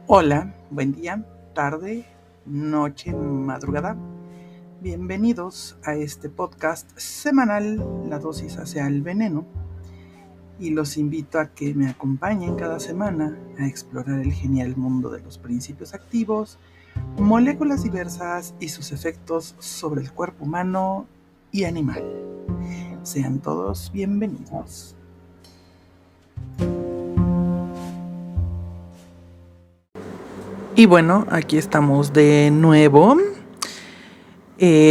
Hola, buen día, tarde, noche, madrugada. Bienvenidos a este podcast semanal, La dosis hacia el veneno. Y los invito a que me acompañen cada semana a explorar el genial mundo de los principios activos, moléculas diversas y sus efectos sobre el cuerpo humano y animal. Sean todos bienvenidos. Y bueno, aquí estamos de nuevo.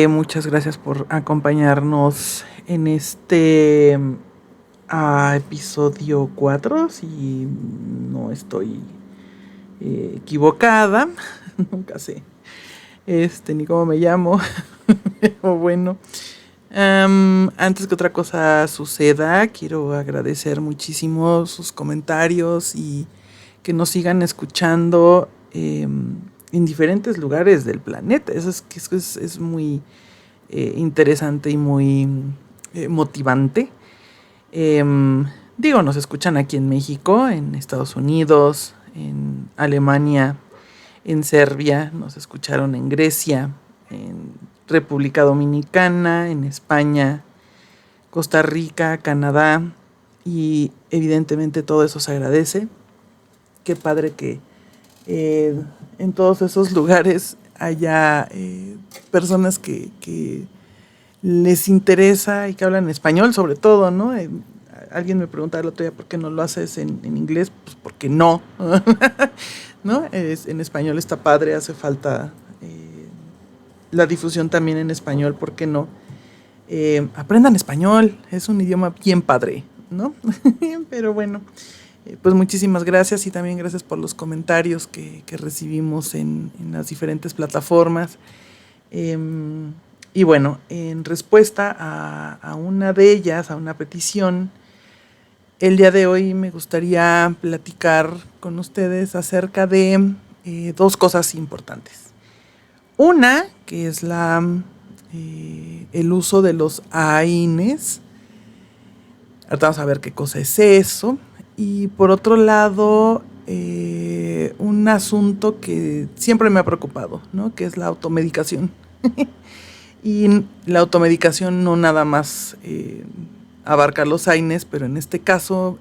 Muchas gracias por acompañarnos en este episodio 4, si no estoy equivocada. Nunca sé ni cómo me llamo. Pero bueno, antes que otra cosa suceda, quiero agradecer muchísimo sus comentarios y que nos sigan escuchando en diferentes lugares del planeta. Eso es muy interesante y muy motivante. Nos escuchan aquí en México, en Estados Unidos, en Alemania, en Serbia, nos escucharon en Grecia, en República Dominicana, en España, Costa Rica, Canadá, y evidentemente todo eso se agradece. Qué padre que en todos esos lugares haya personas que les interesa y que hablan español, sobre todo, ¿no? Alguien me preguntaba el otro día por qué no lo haces en inglés, pues porque no, ¿no? En español está padre, hace falta la difusión también en español, ¿por qué no? Aprendan español, es un idioma bien padre, ¿no? Pero bueno, pues muchísimas gracias y también gracias por los comentarios que recibimos en las diferentes plataformas. Y bueno, en respuesta a una de ellas, a una petición, el día de hoy me gustaría platicar con ustedes acerca de dos cosas importantes. Una, que es el uso de los AINES. Ahorita vamos a ver qué cosa es eso. Y por otro lado, un asunto que siempre me ha preocupado, ¿no? Que es la automedicación. Y la automedicación no nada más abarca los AINES, pero en este caso,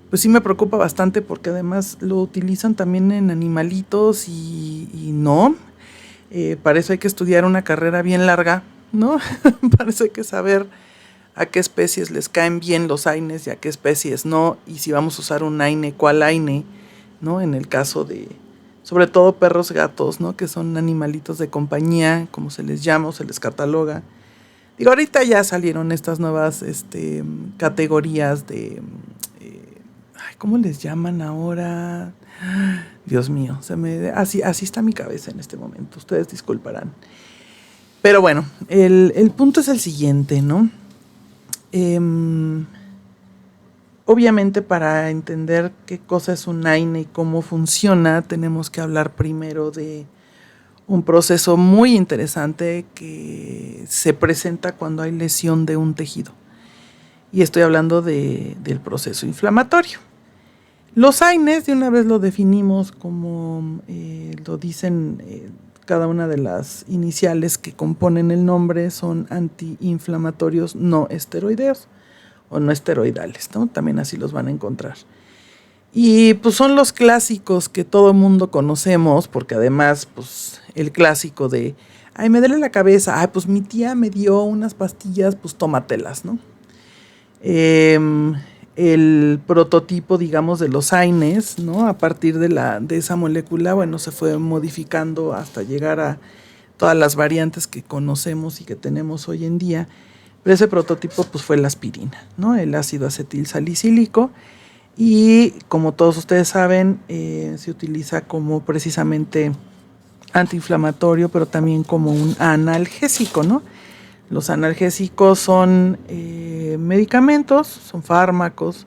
pues sí me preocupa bastante porque además lo utilizan también en animalitos y no. Para eso hay que estudiar una carrera bien larga, ¿no? Para eso hay que saber a qué especies les caen bien los AINES y a qué especies no, y si vamos a usar un AINE, cuál AINE, ¿no? En el caso de, sobre todo perros, gatos, ¿no? Que son animalitos de compañía, como se les llama o se les cataloga. Digo, ahorita ya salieron estas nuevas categorías de, ¿cómo les llaman ahora? Dios mío, así está mi cabeza en este momento, ustedes disculparán. Pero bueno, el punto es el siguiente, ¿no? Obviamente, para entender qué cosa es un AINE y cómo funciona, tenemos que hablar primero de un proceso muy interesante que se presenta cuando hay lesión de un tejido. Y estoy hablando del proceso inflamatorio. Los AINES, de una vez lo definimos como lo dicen cada una de las iniciales que componen el nombre, son antiinflamatorios no esteroideos o no esteroidales, ¿no? También así los van a encontrar. Y pues son los clásicos que todo el mundo conocemos, porque además, pues el clásico de, ay, me duele la cabeza, ay, pues mi tía me dio unas pastillas, pues tómatelas, ¿no? El prototipo, digamos, de los AINES, ¿no? A partir de esa molécula, bueno, se fue modificando hasta llegar a todas las variantes que conocemos y que tenemos hoy en día. Pero ese prototipo, pues, fue la aspirina, ¿no? El ácido acetil salicílico. Y como todos ustedes saben, se utiliza como precisamente antiinflamatorio, pero también como un analgésico, ¿no? Los analgésicos son medicamentos, son fármacos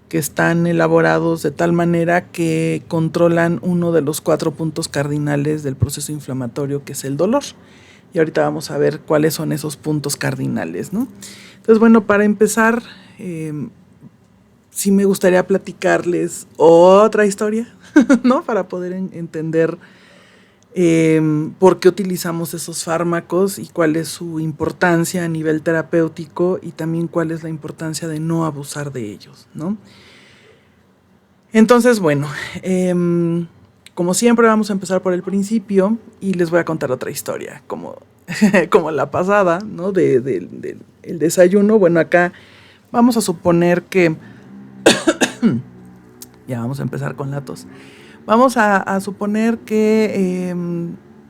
que están elaborados de tal manera que controlan uno de los 4 puntos cardinales del proceso inflamatorio, que es el dolor. Y ahorita vamos a ver cuáles son esos puntos cardinales, ¿no? Entonces, bueno, para empezar, sí me gustaría platicarles otra historia, ¿no? Para poder entender por qué utilizamos esos fármacos y cuál es su importancia a nivel terapéutico y también cuál es la importancia de no abusar de ellos, ¿no? Entonces, bueno, como siempre vamos a empezar por el principio y les voy a contar otra historia, como, como la pasada, ¿no? El desayuno. Bueno, acá vamos a suponer que ya vamos a empezar con la tos. Vamos a suponer que,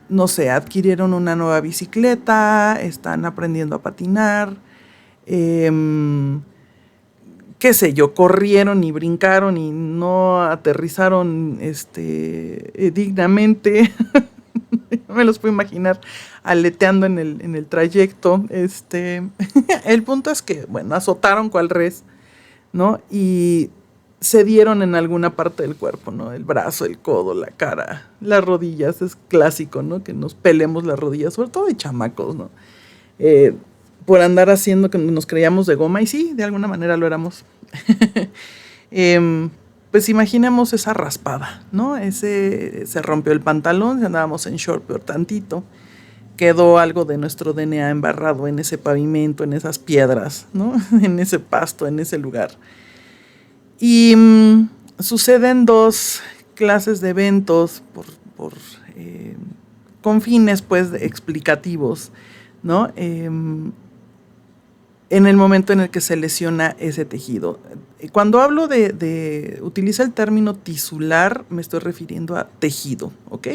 no sé, adquirieron una nueva bicicleta, están aprendiendo a patinar, qué sé yo, corrieron y brincaron y no aterrizaron dignamente. Me los puedo imaginar aleteando en el trayecto. El punto es que, bueno, azotaron cual res, ¿no? Y se dieron en alguna parte del cuerpo, ¿no? El brazo, el codo, la cara, las rodillas. Es clásico, ¿no? Que nos pelemos las rodillas, sobre todo de chamacos, ¿no? Por andar haciendo que nos creíamos de goma, y sí, de alguna manera lo éramos. Pues imaginemos esa raspada, ¿no? Se rompió el pantalón, si andábamos en short peor tantito, quedó algo de nuestro DNA embarrado en ese pavimento, en esas piedras, ¿no? En ese pasto, en ese lugar. Y suceden dos clases de eventos con fines, pues, explicativos, ¿no? En el momento en el que se lesiona ese tejido. Cuando hablo utiliza el término tisular, me estoy refiriendo a tejido, ¿ok?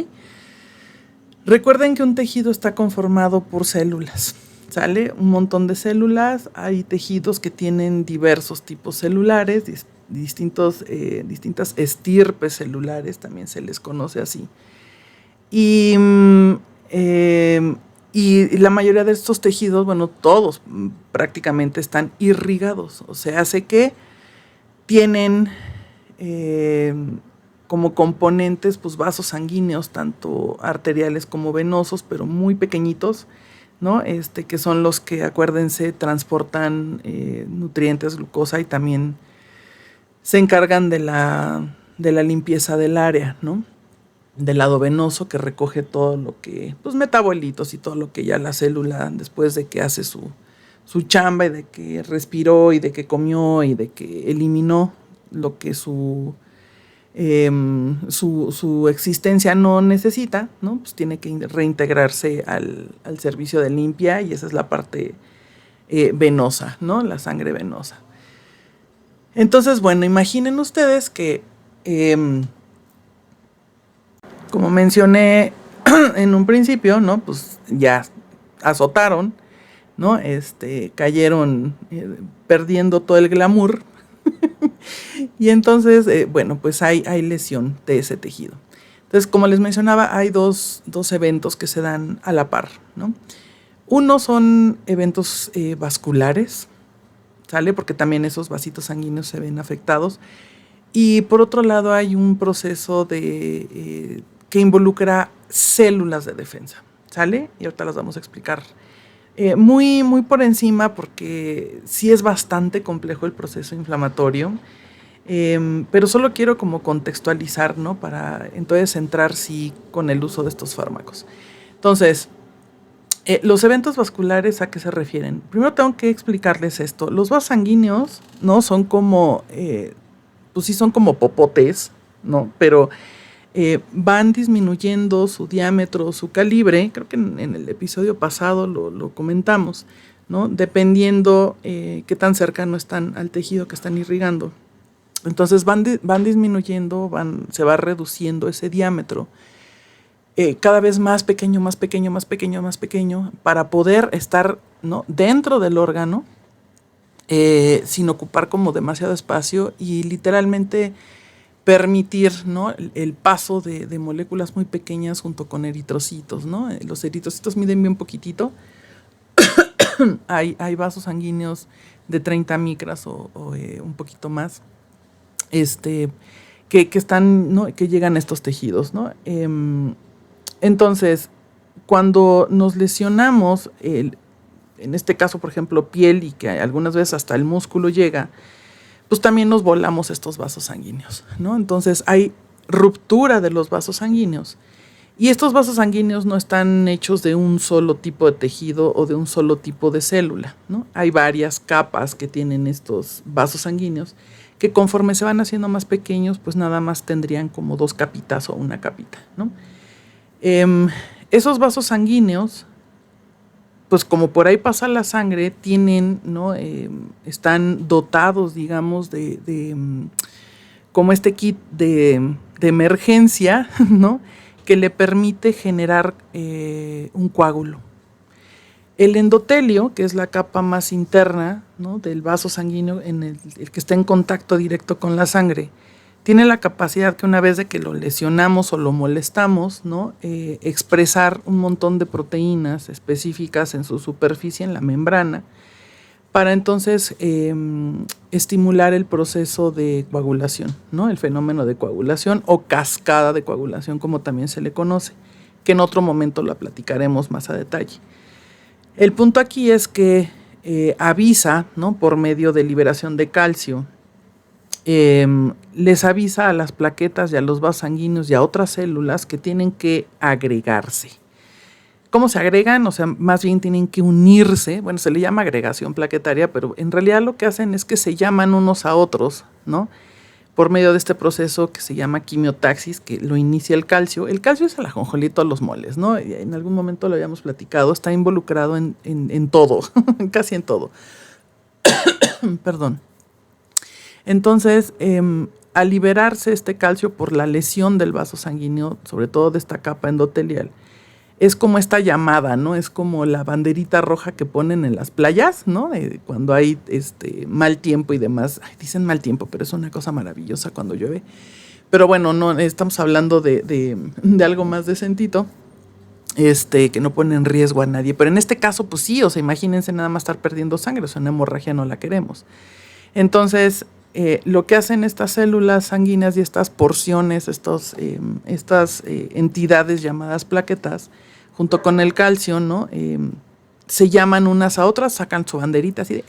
Recuerden que un tejido está conformado por células, ¿sale? Un montón de células, hay tejidos que tienen diversos tipos celulares, distintas estirpes celulares, también se les conoce así. Y la mayoría de estos tejidos, bueno, todos prácticamente están irrigados. O sea, hace que tienen como componentes, pues, vasos sanguíneos, tanto arteriales como venosos, pero muy pequeñitos, ¿no? Que son los que, acuérdense, transportan nutrientes, glucosa, y también se encargan de la limpieza del área, ¿no? Del lado venoso, que recoge todo lo que, pues, metabolitos y todo lo que ya la célula, después de que hace su chamba y de que respiró y de que comió y de que eliminó lo que su existencia no necesita, ¿no? Pues tiene que reintegrarse al servicio de limpia, y esa es la parte venosa, ¿no? La sangre venosa. Entonces, bueno, imaginen ustedes que como mencioné en un principio, ¿no? Pues ya azotaron, ¿no? Cayeron perdiendo todo el glamour. Y entonces, bueno, pues hay lesión de ese tejido. Entonces, como les mencionaba, hay dos eventos que se dan a la par, ¿no? Uno son eventos vasculares, ¿sale? Porque también esos vasitos sanguíneos se ven afectados. Y por otro lado hay un proceso que involucra células de defensa, ¿sale? Y ahorita las vamos a explicar muy, muy por encima, porque sí es bastante complejo el proceso inflamatorio, pero solo quiero como contextualizar, ¿no? Para entonces entrar sí con el uso de estos fármacos. Entonces, los eventos vasculares, ¿a qué se refieren? Primero tengo que explicarles esto. Los vasos sanguíneos, ¿no? Son como, pues sí son como popotes, ¿no? Pero van disminuyendo su diámetro, su calibre. Creo que en el episodio pasado lo comentamos, ¿no? Dependiendo qué tan cercano están al tejido que están irrigando. Entonces van disminuyendo, se va reduciendo ese diámetro. Cada vez más pequeño, más pequeño, más pequeño, más pequeño, para poder estar, ¿no? Dentro del órgano, sin ocupar como demasiado espacio, y literalmente permitir, ¿no? el paso de moléculas muy pequeñas junto con eritrocitos, ¿no? Los eritrocitos miden bien poquitito. Hay vasos sanguíneos de 30 micras o un poquito más, que están, ¿no? Que llegan a estos tejidos, ¿no? Entonces, cuando nos lesionamos, en este caso, por ejemplo, piel, y que algunas veces hasta el músculo llega, pues también nos volamos estos vasos sanguíneos, ¿no? Entonces hay ruptura de los vasos sanguíneos. Y estos vasos sanguíneos no están hechos de un solo tipo de tejido o de un solo tipo de célula, ¿no? Hay varias capas que tienen estos vasos sanguíneos que conforme se van haciendo más pequeños, pues nada más tendrían como 2 capitas o una capita, ¿no? Esos vasos sanguíneos, pues como por ahí pasa la sangre, tienen, ¿no? Están dotados, digamos, de como este kit de emergencia, ¿no? Que le permite generar un coágulo. El endotelio, que es la capa más interna, ¿no? Del vaso sanguíneo, el que está en contacto directo con la sangre, tiene la capacidad que una vez de que lo lesionamos o lo molestamos, ¿no? Expresar un montón de proteínas específicas en su superficie, en la membrana, para entonces estimular el proceso de coagulación, ¿no? El fenómeno de coagulación o cascada de coagulación, como también se le conoce, que en otro momento la platicaremos más a detalle. El punto aquí es que avisa, ¿no? Por medio de liberación de calcio, les avisa a las plaquetas y a los vasos sanguíneos y a otras células que tienen que agregarse. ¿Cómo se agregan? O sea, más bien tienen que unirse. Bueno, se le llama agregación plaquetaria, pero en realidad lo que hacen es que se llaman unos a otros, ¿no? Por medio de este proceso que se llama quimiotaxis, que lo inicia el calcio. El calcio es el ajonjolí de los moles, ¿no? En algún momento lo habíamos platicado, está involucrado en todo, casi en todo. Perdón. Entonces, al liberarse este calcio por la lesión del vaso sanguíneo, sobre todo de esta capa endotelial, es como esta llamada, ¿no? Es como la banderita roja que ponen en las playas, ¿no? Cuando hay mal tiempo y demás. Ay, dicen mal tiempo, pero es una cosa maravillosa cuando llueve. Pero bueno, no estamos hablando de algo más decentito, que no pone en riesgo a nadie. Pero en este caso, pues sí, o sea, imagínense nada más estar perdiendo sangre, o sea, una hemorragia no la queremos. Entonces, lo que hacen estas células sanguíneas y estas porciones, estas entidades llamadas plaquetas, junto con el calcio, ¿no? Se llaman unas a otras, sacan su banderita así de,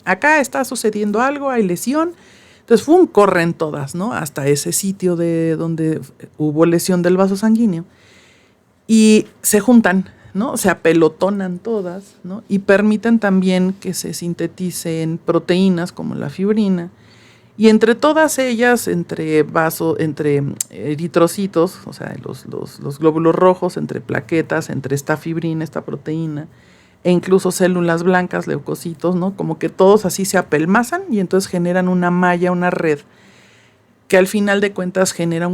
acá está sucediendo algo, hay lesión. Entonces, corren todas, ¿no? Hasta ese sitio de donde hubo lesión del vaso sanguíneo. Y se juntan, ¿no? Se apelotonan todas, ¿no? Y permiten también que se sinteticen proteínas como la fibrina. Y entre todas ellas, entre eritrocitos, o sea, los glóbulos rojos, entre plaquetas, entre esta fibrina, esta proteína, e incluso células blancas, leucocitos, ¿no? Como que todos así se apelmazan y entonces generan una malla, una red, que al final de cuentas genera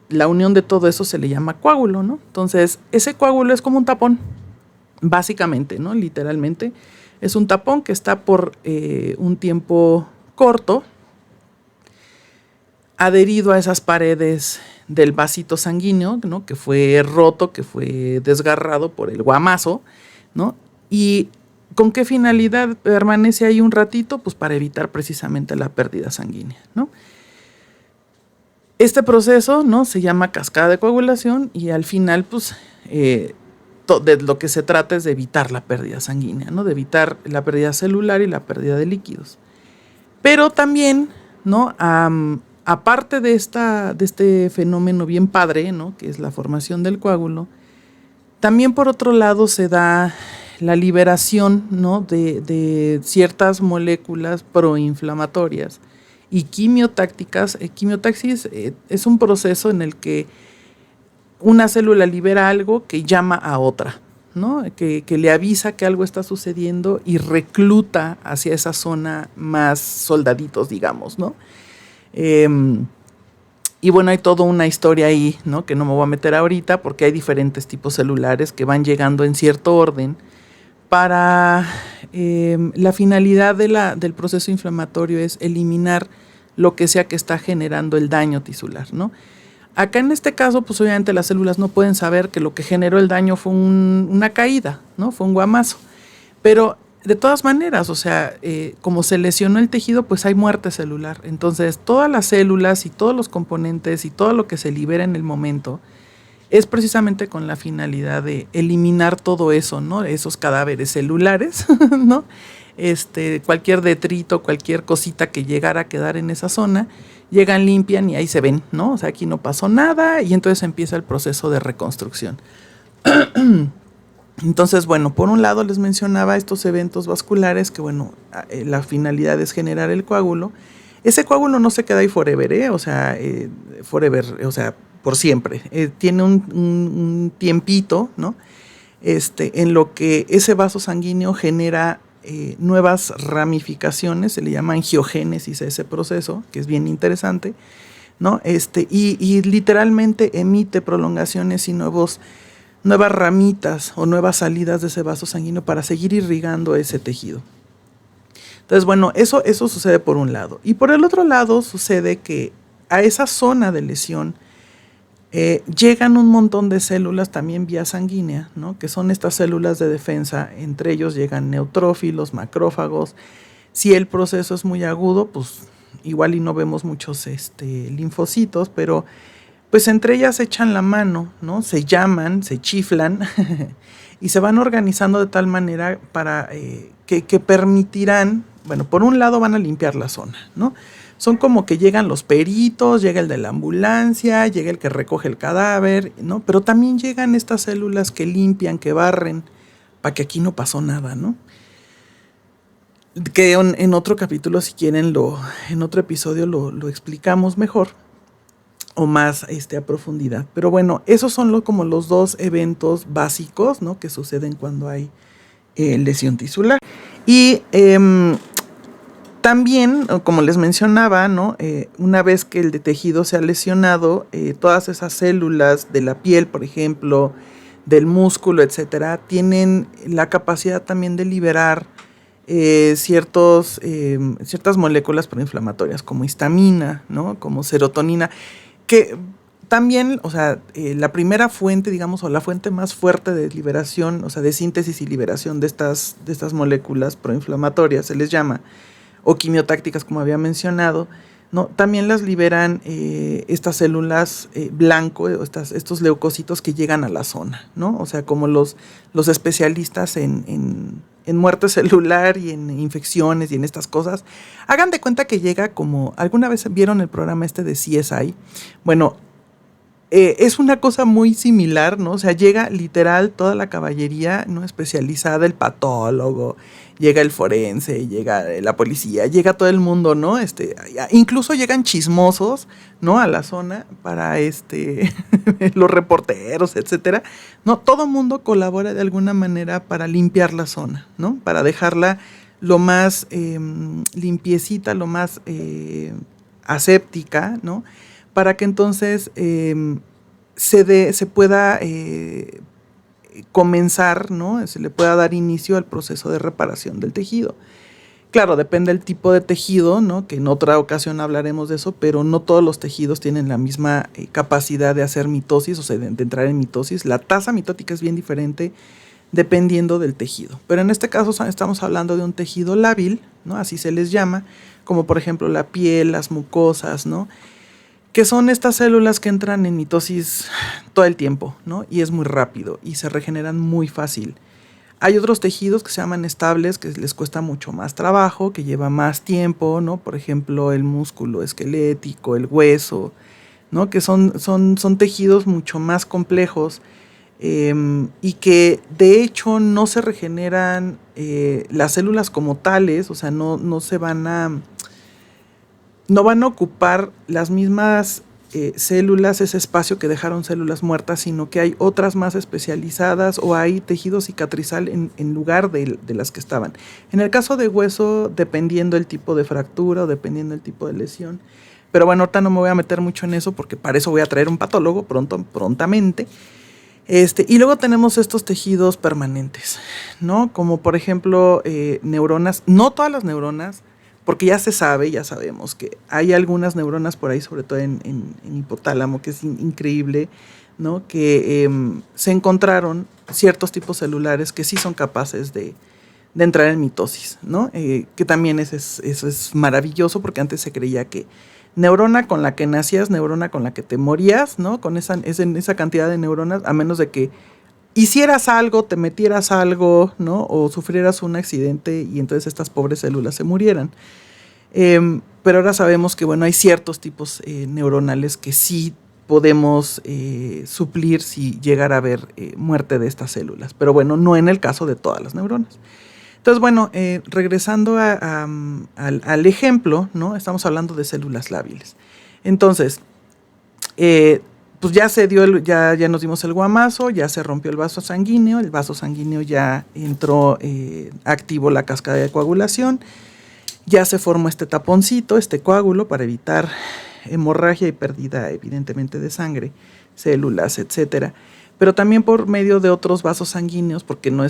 la unión de todo eso se le llama coágulo, ¿no? Entonces, ese coágulo es como un tapón, básicamente, ¿no? Literalmente, es un tapón que está por un tiempo corto, adherido a esas paredes del vasito sanguíneo, ¿no? Que fue roto, que fue desgarrado por el guamazo, ¿no? Y ¿con qué finalidad permanece ahí un ratito? Pues para evitar precisamente la pérdida sanguínea, ¿no? Este proceso, ¿no? Se llama cascada de coagulación y al final, pues, de lo que se trata es de evitar la pérdida sanguínea, ¿no? De evitar la pérdida celular y la pérdida de líquidos. Pero también, ¿no? Aparte de este fenómeno bien padre, ¿no? Que es la formación del coágulo, también por otro lado se da la liberación, ¿no? de ciertas moléculas proinflamatorias y quimiotácticas. Quimiotaxis es un proceso en el que una célula libera algo que llama a otra, ¿no? Que le avisa que algo está sucediendo y recluta hacia esa zona más soldaditos, digamos, ¿no? Y bueno, hay toda una historia ahí, ¿no? Que no me voy a meter ahorita porque hay diferentes tipos celulares que van llegando en cierto orden para la finalidad del proceso inflamatorio es eliminar lo que sea que está generando el daño tisular, ¿no? Acá en este caso, pues obviamente las células no pueden saber que lo que generó el daño fue una caída, ¿no? Fue un guamazo. Pero de todas maneras, o sea, como se lesionó el tejido, pues hay muerte celular. Entonces, todas las células y todos los componentes y todo lo que se libera en el momento es precisamente con la finalidad de eliminar todo eso, ¿no? Esos cadáveres celulares, ¿no? cualquier detrito, cualquier cosita que llegara a quedar en esa zona, llegan, limpian y ahí se ven, ¿no? O sea, aquí no pasó nada y entonces empieza el proceso de reconstrucción. Entonces, bueno, por un lado les mencionaba estos eventos vasculares que, bueno, la finalidad es generar el coágulo. Ese coágulo no se queda ahí forever, o sea, forever, o sea, por siempre. Tiene un tiempito, ¿no? En lo que ese vaso sanguíneo genera nuevas ramificaciones, se le llama angiogénesis a ese proceso, que es bien interesante, ¿no? Y literalmente emite prolongaciones y nuevas ramitas o nuevas salidas de ese vaso sanguíneo para seguir irrigando ese tejido. Entonces, bueno, eso sucede por un lado. Y por el otro lado sucede que a esa zona de lesión llegan un montón de células también vía sanguínea, ¿no? Que son estas células de defensa. Entre ellos llegan neutrófilos, macrófagos. Si el proceso es muy agudo, pues igual y no vemos muchos linfocitos, pero pues entre ellas echan la mano, ¿no? Se llaman, se chiflan y se van organizando de tal manera para que permitirán, bueno, por un lado van a limpiar la zona, ¿no? Son como que llegan los peritos, llega el de la ambulancia, llega el que recoge el cadáver, ¿no? Pero también llegan estas células que limpian, que barren, para que aquí no pasó nada, ¿no? Que en otro capítulo, si quieren, en otro episodio lo explicamos mejor o más a profundidad. Pero bueno, esos son como los dos eventos básicos, ¿no? Que suceden cuando hay lesión tisular. Y también, como les mencionaba, ¿no? Una vez que el tejido se ha lesionado, todas esas células de la piel, por ejemplo, del músculo, etcétera, tienen la capacidad también de liberar ciertas moléculas proinflamatorias, como histamina, ¿no? Como serotonina, que también, o sea, la primera fuente, digamos, o la fuente más fuerte de liberación, o sea, de síntesis y liberación de estas moléculas proinflamatorias, se les llama, o quimiotácticas, como había mencionado, ¿no? También las liberan estas células blanco, estos leucocitos que llegan a la zona, ¿no? O sea, como los especialistas en muerte celular y en infecciones y en estas cosas. Hagan de cuenta que llega como, ¿alguna vez vieron el programa de CSI? Bueno, es una cosa muy similar, ¿no? O sea, llega literal toda la caballería, ¿no? Especializada, el patólogo, llega el forense, llega la policía, llega todo el mundo, ¿no? Incluso llegan chismosos, ¿no? A la zona para los reporteros, etcétera. No, todo el mundo colabora de alguna manera para limpiar la zona, ¿no? Para dejarla lo más limpiecita, lo más aséptica, ¿no? Para que entonces se pueda comenzar, ¿no? Se le pueda dar inicio al proceso de reparación del tejido. Claro, depende del tipo de tejido, ¿no? Que en otra ocasión hablaremos de eso, pero no todos los tejidos tienen la misma capacidad de hacer mitosis, o sea, de entrar en mitosis. La tasa mitótica es bien diferente dependiendo del tejido. Pero en este caso estamos hablando de un tejido lábil, ¿no? Así se les llama, como por ejemplo la piel, las mucosas, ¿no? Que son estas células que entran en mitosis todo el tiempo, ¿no? Y es muy rápido y se regeneran muy fácil. Hay otros tejidos que se llaman estables, que les cuesta mucho más trabajo, que lleva más tiempo, ¿no? Por ejemplo, el músculo esquelético, el hueso, ¿no? Que son tejidos mucho más complejos y que de hecho no se regeneran las células como tales, o sea, no van a ocupar las mismas células, ese espacio que dejaron células muertas, sino que hay otras más especializadas o hay tejido cicatrizal en lugar de las que estaban. En el caso de hueso, dependiendo el tipo de fractura o dependiendo el tipo de lesión. Pero bueno, ahorita no me voy a meter mucho en eso porque para eso voy a traer un patólogo prontamente. Y luego tenemos estos tejidos permanentes, ¿no? Como por ejemplo neuronas, no todas las neuronas, porque ya sabemos que hay algunas neuronas por ahí, sobre todo en hipotálamo, que es increíble, ¿no? Que se encontraron ciertos tipos celulares que sí son capaces de entrar en mitosis, ¿no? Que también eso es maravilloso, porque antes se creía que neurona con la que nacías, neurona con la que te morías, ¿no? Con esa cantidad de neuronas, a menos de que hicieras algo, te metieras algo, ¿no? O sufrieras un accidente y entonces estas pobres células se murieran. Pero ahora sabemos que, bueno, hay ciertos tipos neuronales que sí podemos suplir si llegara a haber muerte de estas células. Pero bueno, no en el caso de todas las neuronas. Entonces, bueno, regresando al ejemplo, ¿no? Estamos hablando de células lábiles. Entonces, pues ya se dio, ya nos dimos el guamazo, ya se rompió el vaso sanguíneo ya entró, activó la cascada de coagulación, ya se formó este taponcito, este coágulo para evitar hemorragia y pérdida evidentemente de sangre, células, etcétera. Pero también por medio de otros vasos sanguíneos, porque no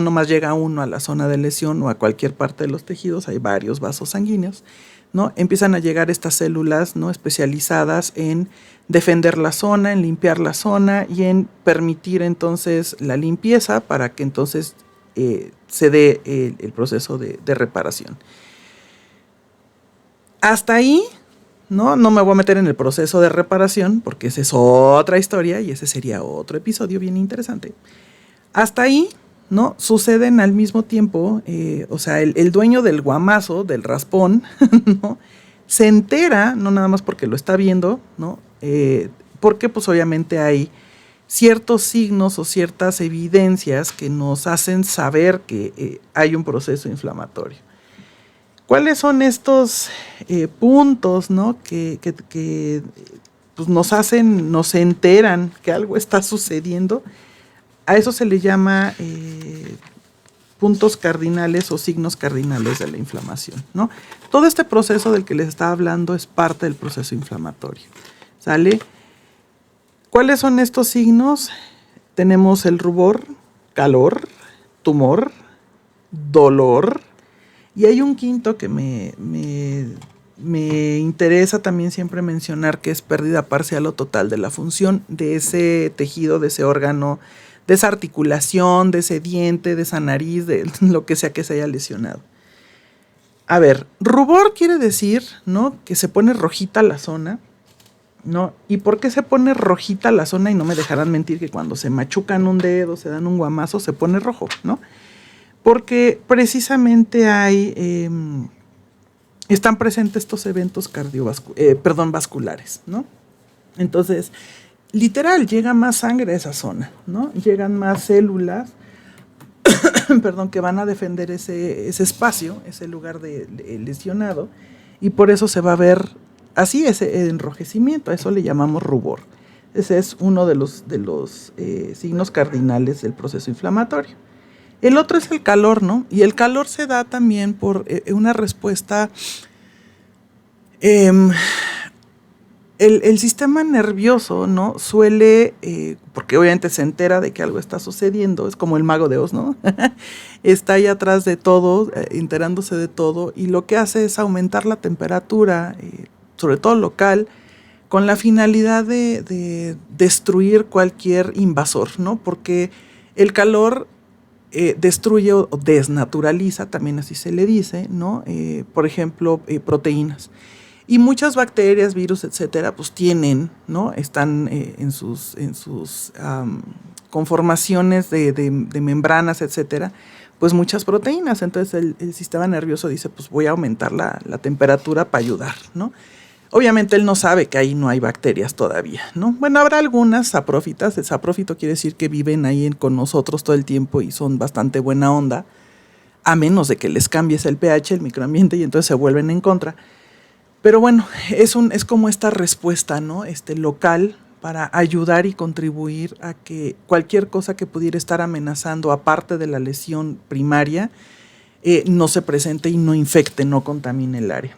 nomás llega uno a la zona de lesión o a cualquier parte de los tejidos, hay varios vasos sanguíneos, ¿no? Empiezan a llegar estas células, ¿no? Especializadas en defender la zona, en limpiar la zona y en permitir entonces la limpieza para que entonces se dé el proceso de reparación. Hasta ahí, no me voy a meter en el proceso de reparación porque esa es otra historia y ese sería otro episodio bien interesante. Hasta ahí, ¿no? Suceden al mismo tiempo, o sea, el dueño del guamazo, del raspón, ¿no? Se entera, no nada más porque lo está viendo, ¿no? Porque pues obviamente hay ciertos signos o ciertas evidencias que nos hacen saber que hay un proceso inflamatorio. ¿Cuáles son estos puntos, ¿no? que pues nos enteran que algo está sucediendo? A eso se le llama puntos cardinales o signos cardinales de la inflamación, ¿no? Todo este proceso del que les estaba hablando es parte del proceso inflamatorio, ¿sale? ¿Cuáles son estos signos? Tenemos el rubor, calor, tumor, dolor, y hay un quinto que me interesa también siempre mencionar, que es pérdida parcial o total de la función de ese tejido, de ese órgano, de esa articulación, de ese diente, de esa nariz, de lo que sea que se haya lesionado. A ver, rubor quiere decir, ¿no? Que se pone rojita la zona, ¿no? ¿Y por qué se pone rojita la zona? Y no me dejarán mentir que cuando se machucan un dedo, se dan un guamazo, se pone rojo, ¿no? Porque precisamente están presentes estos eventos vasculares, ¿no? Entonces, literal, llega más sangre a esa zona, ¿no? Llegan más células, que van a defender ese espacio, ese lugar lesionado, y por eso se va a ver así ese enrojecimiento, a eso le llamamos rubor. Ese es uno de los signos cardinales del proceso inflamatorio. El otro es el calor, ¿no? Y el calor se da también por una respuesta. El sistema nervioso, ¿no? Suele, porque obviamente se entera de que algo está sucediendo, es como el mago de Oz, ¿no? Está ahí atrás de todo, enterándose de todo, y lo que hace es aumentar la temperatura, sobre todo local, con la finalidad de destruir cualquier invasor, ¿no? Porque el calor destruye o desnaturaliza, también así se le dice, ¿no? Por ejemplo, proteínas. Y muchas bacterias, virus, etcétera, pues tienen, ¿no? Están en sus conformaciones de membranas, etcétera, pues muchas proteínas. Entonces el sistema nervioso dice, pues voy a aumentar la temperatura para ayudar, ¿no? Obviamente él no sabe que ahí no hay bacterias todavía, ¿no? Bueno, habrá algunas saprófitas. El saprófito quiere decir que viven ahí con nosotros todo el tiempo y son bastante buena onda, a menos de que les cambies el pH, el microambiente, y entonces se vuelven en contra. Pero bueno, es como esta respuesta, ¿no? Local, para ayudar y contribuir a que cualquier cosa que pudiera estar amenazando, aparte de la lesión primaria, no se presente y no infecte, no contamine el área.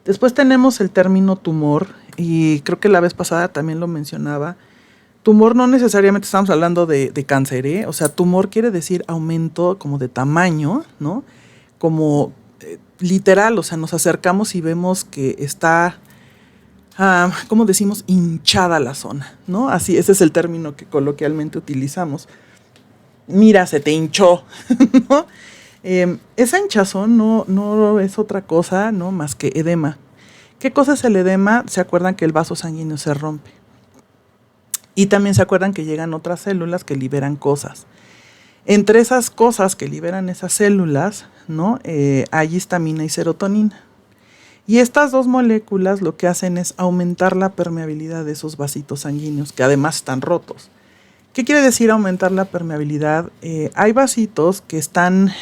Después tenemos el término tumor, y creo que la vez pasada también lo mencionaba. Tumor no necesariamente estamos hablando de cáncer, ¿eh? O sea, tumor quiere decir aumento como de tamaño, ¿no? Como literal, o sea, nos acercamos y vemos que está, ¿cómo decimos? Hinchada la zona, ¿no? Así, ese es el término que coloquialmente utilizamos. Mira, se te hinchó, ¿no? Esa hinchazón no es otra cosa, ¿no? Más que edema. ¿Qué cosa es el edema? ¿Se acuerdan que el vaso sanguíneo se rompe? Y también se acuerdan que llegan otras células que liberan cosas. Entre esas cosas que liberan esas células, ¿no? Hay histamina y serotonina. Y estas dos moléculas lo que hacen es aumentar la permeabilidad de esos vasitos sanguíneos, que además están rotos. ¿Qué quiere decir aumentar la permeabilidad? Hay vasitos que están,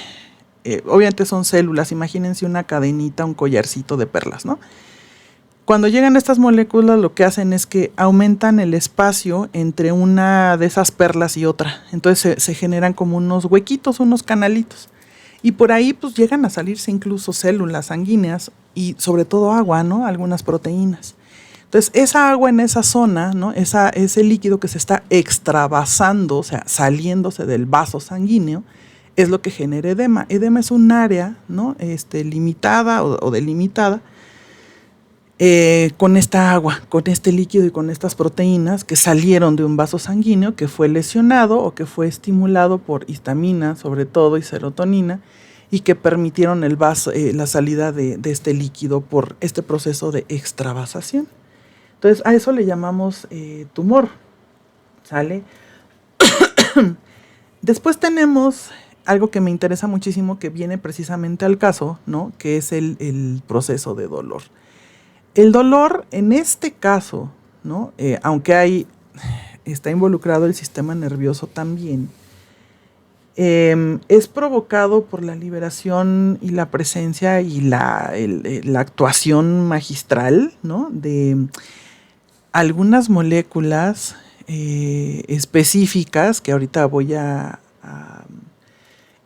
obviamente son células, imagínense una cadenita, un collarcito de perlas, ¿no? Cuando llegan estas moléculas lo que hacen es que aumentan el espacio entre una de esas perlas y otra. Entonces se generan como unos huequitos, unos canalitos. Y por ahí pues llegan a salirse incluso células sanguíneas y sobre todo agua, ¿no? Algunas proteínas. Entonces esa agua en esa zona, ¿no? Ese líquido que se está extravasando, o sea, saliéndose del vaso sanguíneo, es lo que genera edema. Edema es un área, ¿no? Limitada o delimitada, con esta agua, con este líquido y con estas proteínas que salieron de un vaso sanguíneo que fue lesionado o que fue estimulado por histamina, sobre todo, y serotonina, y que permitieron la salida de este líquido por este proceso de extravasación. Entonces, a eso le llamamos tumor, ¿sale? Después tenemos algo que me interesa muchísimo que viene precisamente al caso, ¿no? Que es el proceso de dolor. El dolor, en este caso, ¿no? Aunque está involucrado el sistema nervioso también, es provocado por la liberación y la presencia y la actuación magistral, ¿no? De algunas moléculas específicas que ahorita voy a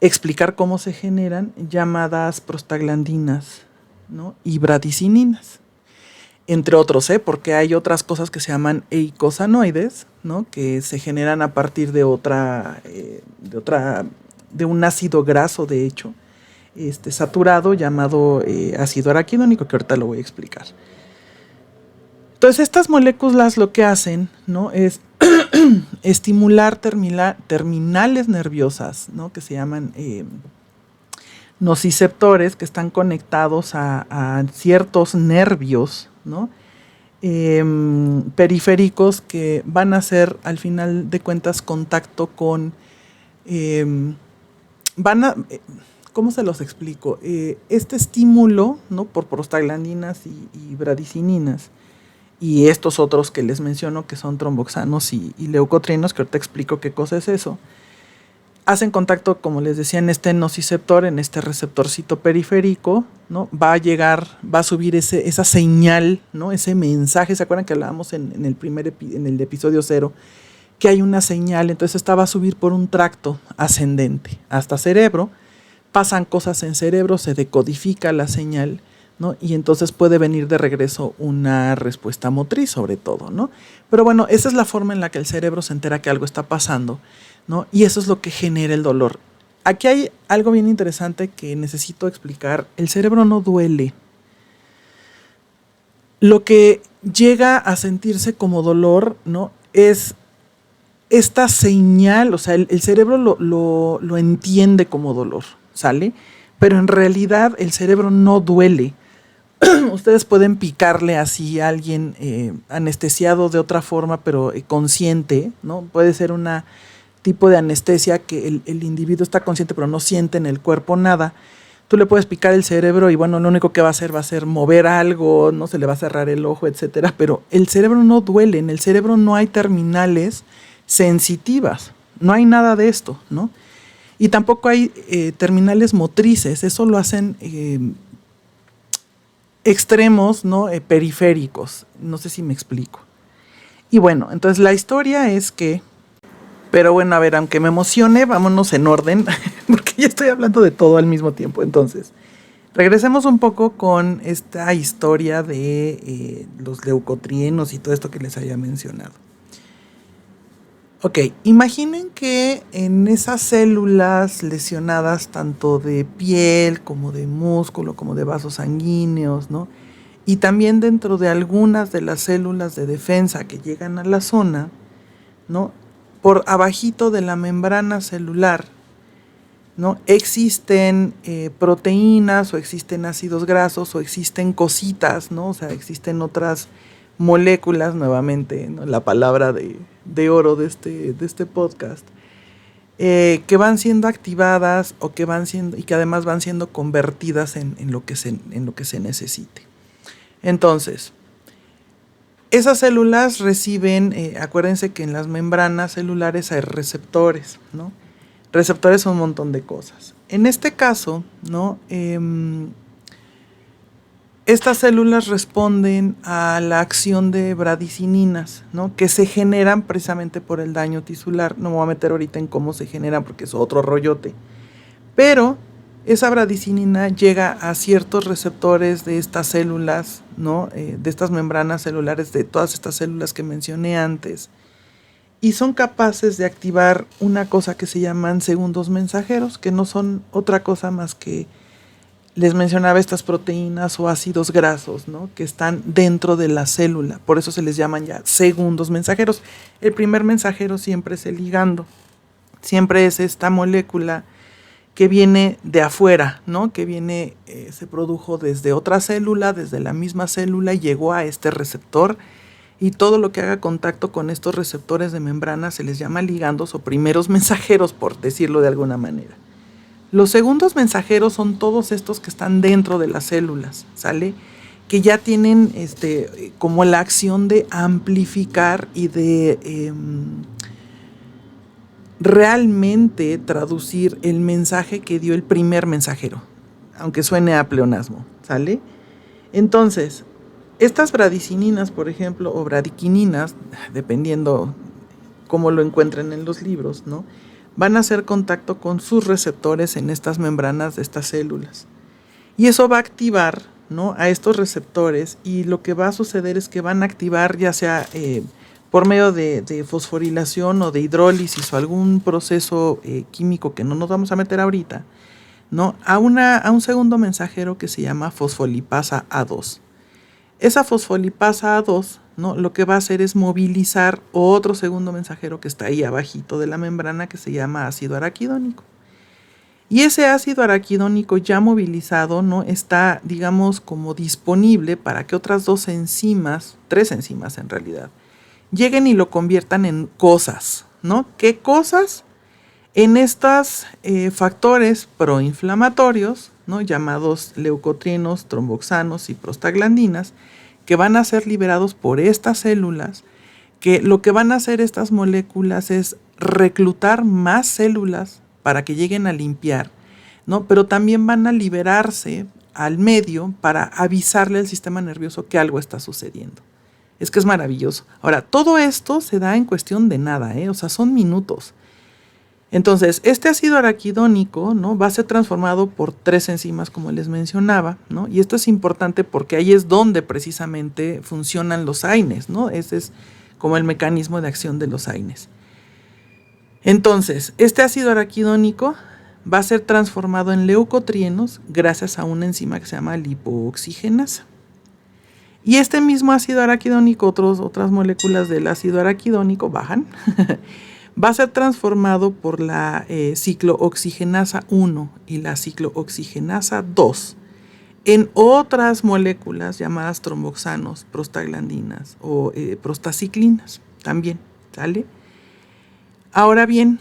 explicar cómo se generan, llamadas prostaglandinas, ¿no? Y bradicininas. Entre otros, porque hay otras cosas que se llaman eicosanoides, ¿no? Que se generan a partir de un ácido graso, de hecho, saturado, llamado ácido araquidónico, que ahorita lo voy a explicar. Entonces, estas moléculas lo que hacen, ¿no? Es estimular terminales nerviosas, ¿no? Que se llaman nociceptores, que están conectados a ciertos nervios, ¿no? Periféricos, que van a hacer al final de cuentas contacto con ¿cómo se los explico? Este estímulo, ¿no? Por prostaglandinas y bradicininas y estos otros que les menciono, que son tromboxanos y leucotrienos, que ahorita explico qué cosa es eso, hacen contacto, como les decía, en este nociceptor, en este receptorcito periférico, ¿no? Va a subir esa señal, ¿no? Ese mensaje. ¿Se acuerdan que hablábamos en el episodio 0? Que hay una señal, entonces esta va a subir por un tracto ascendente hasta cerebro, pasan cosas en cerebro, se decodifica la señal, ¿no? Y entonces puede venir de regreso una respuesta motriz, sobre todo, ¿no? Pero bueno, esa es la forma en la que el cerebro se entera que algo está pasando, ¿no? Y eso es lo que genera el dolor. Aquí hay algo bien interesante que necesito explicar. El cerebro no duele. Lo que llega a sentirse como dolor, ¿no? Es esta señal, o sea, el cerebro lo entiende como dolor, ¿sale? Pero en realidad el cerebro no duele. Ustedes pueden picarle así a alguien anestesiado de otra forma, pero consciente, ¿no? Puede ser una tipo de anestesia que el individuo está consciente pero no siente en el cuerpo nada. Tú le puedes picar el cerebro y bueno, lo único que va a hacer mover algo, no se le va a cerrar el ojo, etcétera, pero el cerebro no duele, en el cerebro no hay terminales sensitivas, no hay nada de esto, ¿no? Y tampoco hay terminales motrices, eso lo hacen extremos, ¿no? Periféricos, no sé si me explico. Y bueno, entonces la historia es que, pero bueno, a ver, aunque me emocione, vámonos en orden, porque ya estoy hablando de todo al mismo tiempo. Entonces, regresemos un poco con esta historia de los leucotrienos y todo esto que les había mencionado. Ok, imaginen que en esas células lesionadas, tanto de piel como de músculo, como de vasos sanguíneos, ¿no? Y también dentro de algunas de las células de defensa que llegan a la zona, ¿no? Por abajito de la membrana celular, ¿no? Existen proteínas o existen ácidos grasos o existen cositas, ¿no? O sea, existen otras moléculas, nuevamente, ¿no? La palabra de oro de este podcast, que van siendo activadas o que van siendo, y que además van siendo convertidas en lo que se necesite. Entonces, esas células reciben, acuérdense que en las membranas celulares hay receptores, ¿no? Receptores son un montón de cosas. En este caso, ¿no? Estas células responden a la acción de bradicininas, ¿no? Que se generan precisamente por el daño tisular. No me voy a meter ahorita en cómo se generan porque es otro rollote. Pero esa bradicinina llega a ciertos receptores de estas células, ¿no? De estas membranas celulares, de todas estas células que mencioné antes, y son capaces de activar una cosa que se llaman segundos mensajeros, que no son otra cosa más que, les mencionaba, estas proteínas o ácidos grasos, ¿no? Que están dentro de la célula, por eso se les llaman ya segundos mensajeros. El primer mensajero siempre es el ligando, siempre es esta molécula que viene de afuera, ¿no? Que viene, se produjo desde otra célula, desde la misma célula, y llegó a este receptor, y todo lo que haga contacto con estos receptores de membrana se les llama ligandos o primeros mensajeros, por decirlo de alguna manera. Los segundos mensajeros son todos estos que están dentro de las células, ¿sale? Que ya tienen como la acción de amplificar y de realmente traducir el mensaje que dio el primer mensajero, aunque suene a pleonasmo, ¿sale? Entonces, estas bradicininas, por ejemplo, o bradiquininas, dependiendo cómo lo encuentren en los libros, ¿no? Van a hacer contacto con sus receptores en estas membranas de estas células. Y eso va a activar, ¿no? A estos receptores, y lo que va a suceder es que van a activar, ya sea por medio de fosforilación o de hidrólisis o algún proceso químico que no nos vamos a meter ahorita, ¿no? A un segundo mensajero que se llama fosfolipasa A2. Esa fosfolipasa A2, ¿no? Lo que va a hacer es movilizar otro segundo mensajero que está ahí abajito de la membrana, que se llama ácido araquidónico. Y ese ácido araquidónico ya movilizado, ¿no? Está, digamos, como disponible para que otras dos enzimas, 3 enzimas en realidad, lleguen y lo conviertan en cosas, ¿no? ¿Qué cosas? En estos factores proinflamatorios, ¿no? Llamados leucotrienos, tromboxanos y prostaglandinas, que van a ser liberados por estas células, que lo que van a hacer estas moléculas es reclutar más células para que lleguen a limpiar, ¿no? Pero también van a liberarse al medio para avisarle al sistema nervioso que algo está sucediendo. Es que es maravilloso. Ahora, todo esto se da en cuestión de nada, o sea, son minutos. Entonces, este ácido araquidónico, ¿no? Va a ser transformado por 3 enzimas, como les mencionaba, ¿no? Y esto es importante porque ahí es donde precisamente funcionan los AINES, ¿no? Ese es como el mecanismo de acción de los AINES. Entonces, este ácido araquidónico va a ser transformado en leucotrienos gracias a una enzima que se llama lipooxigenasa. Y este mismo ácido araquidónico, otras moléculas del ácido araquidónico bajan, va a ser transformado por la ciclooxigenasa 1 y la ciclooxigenasa 2 en otras moléculas llamadas tromboxanos, prostaglandinas o prostaciclinas también, ¿sale? Ahora bien,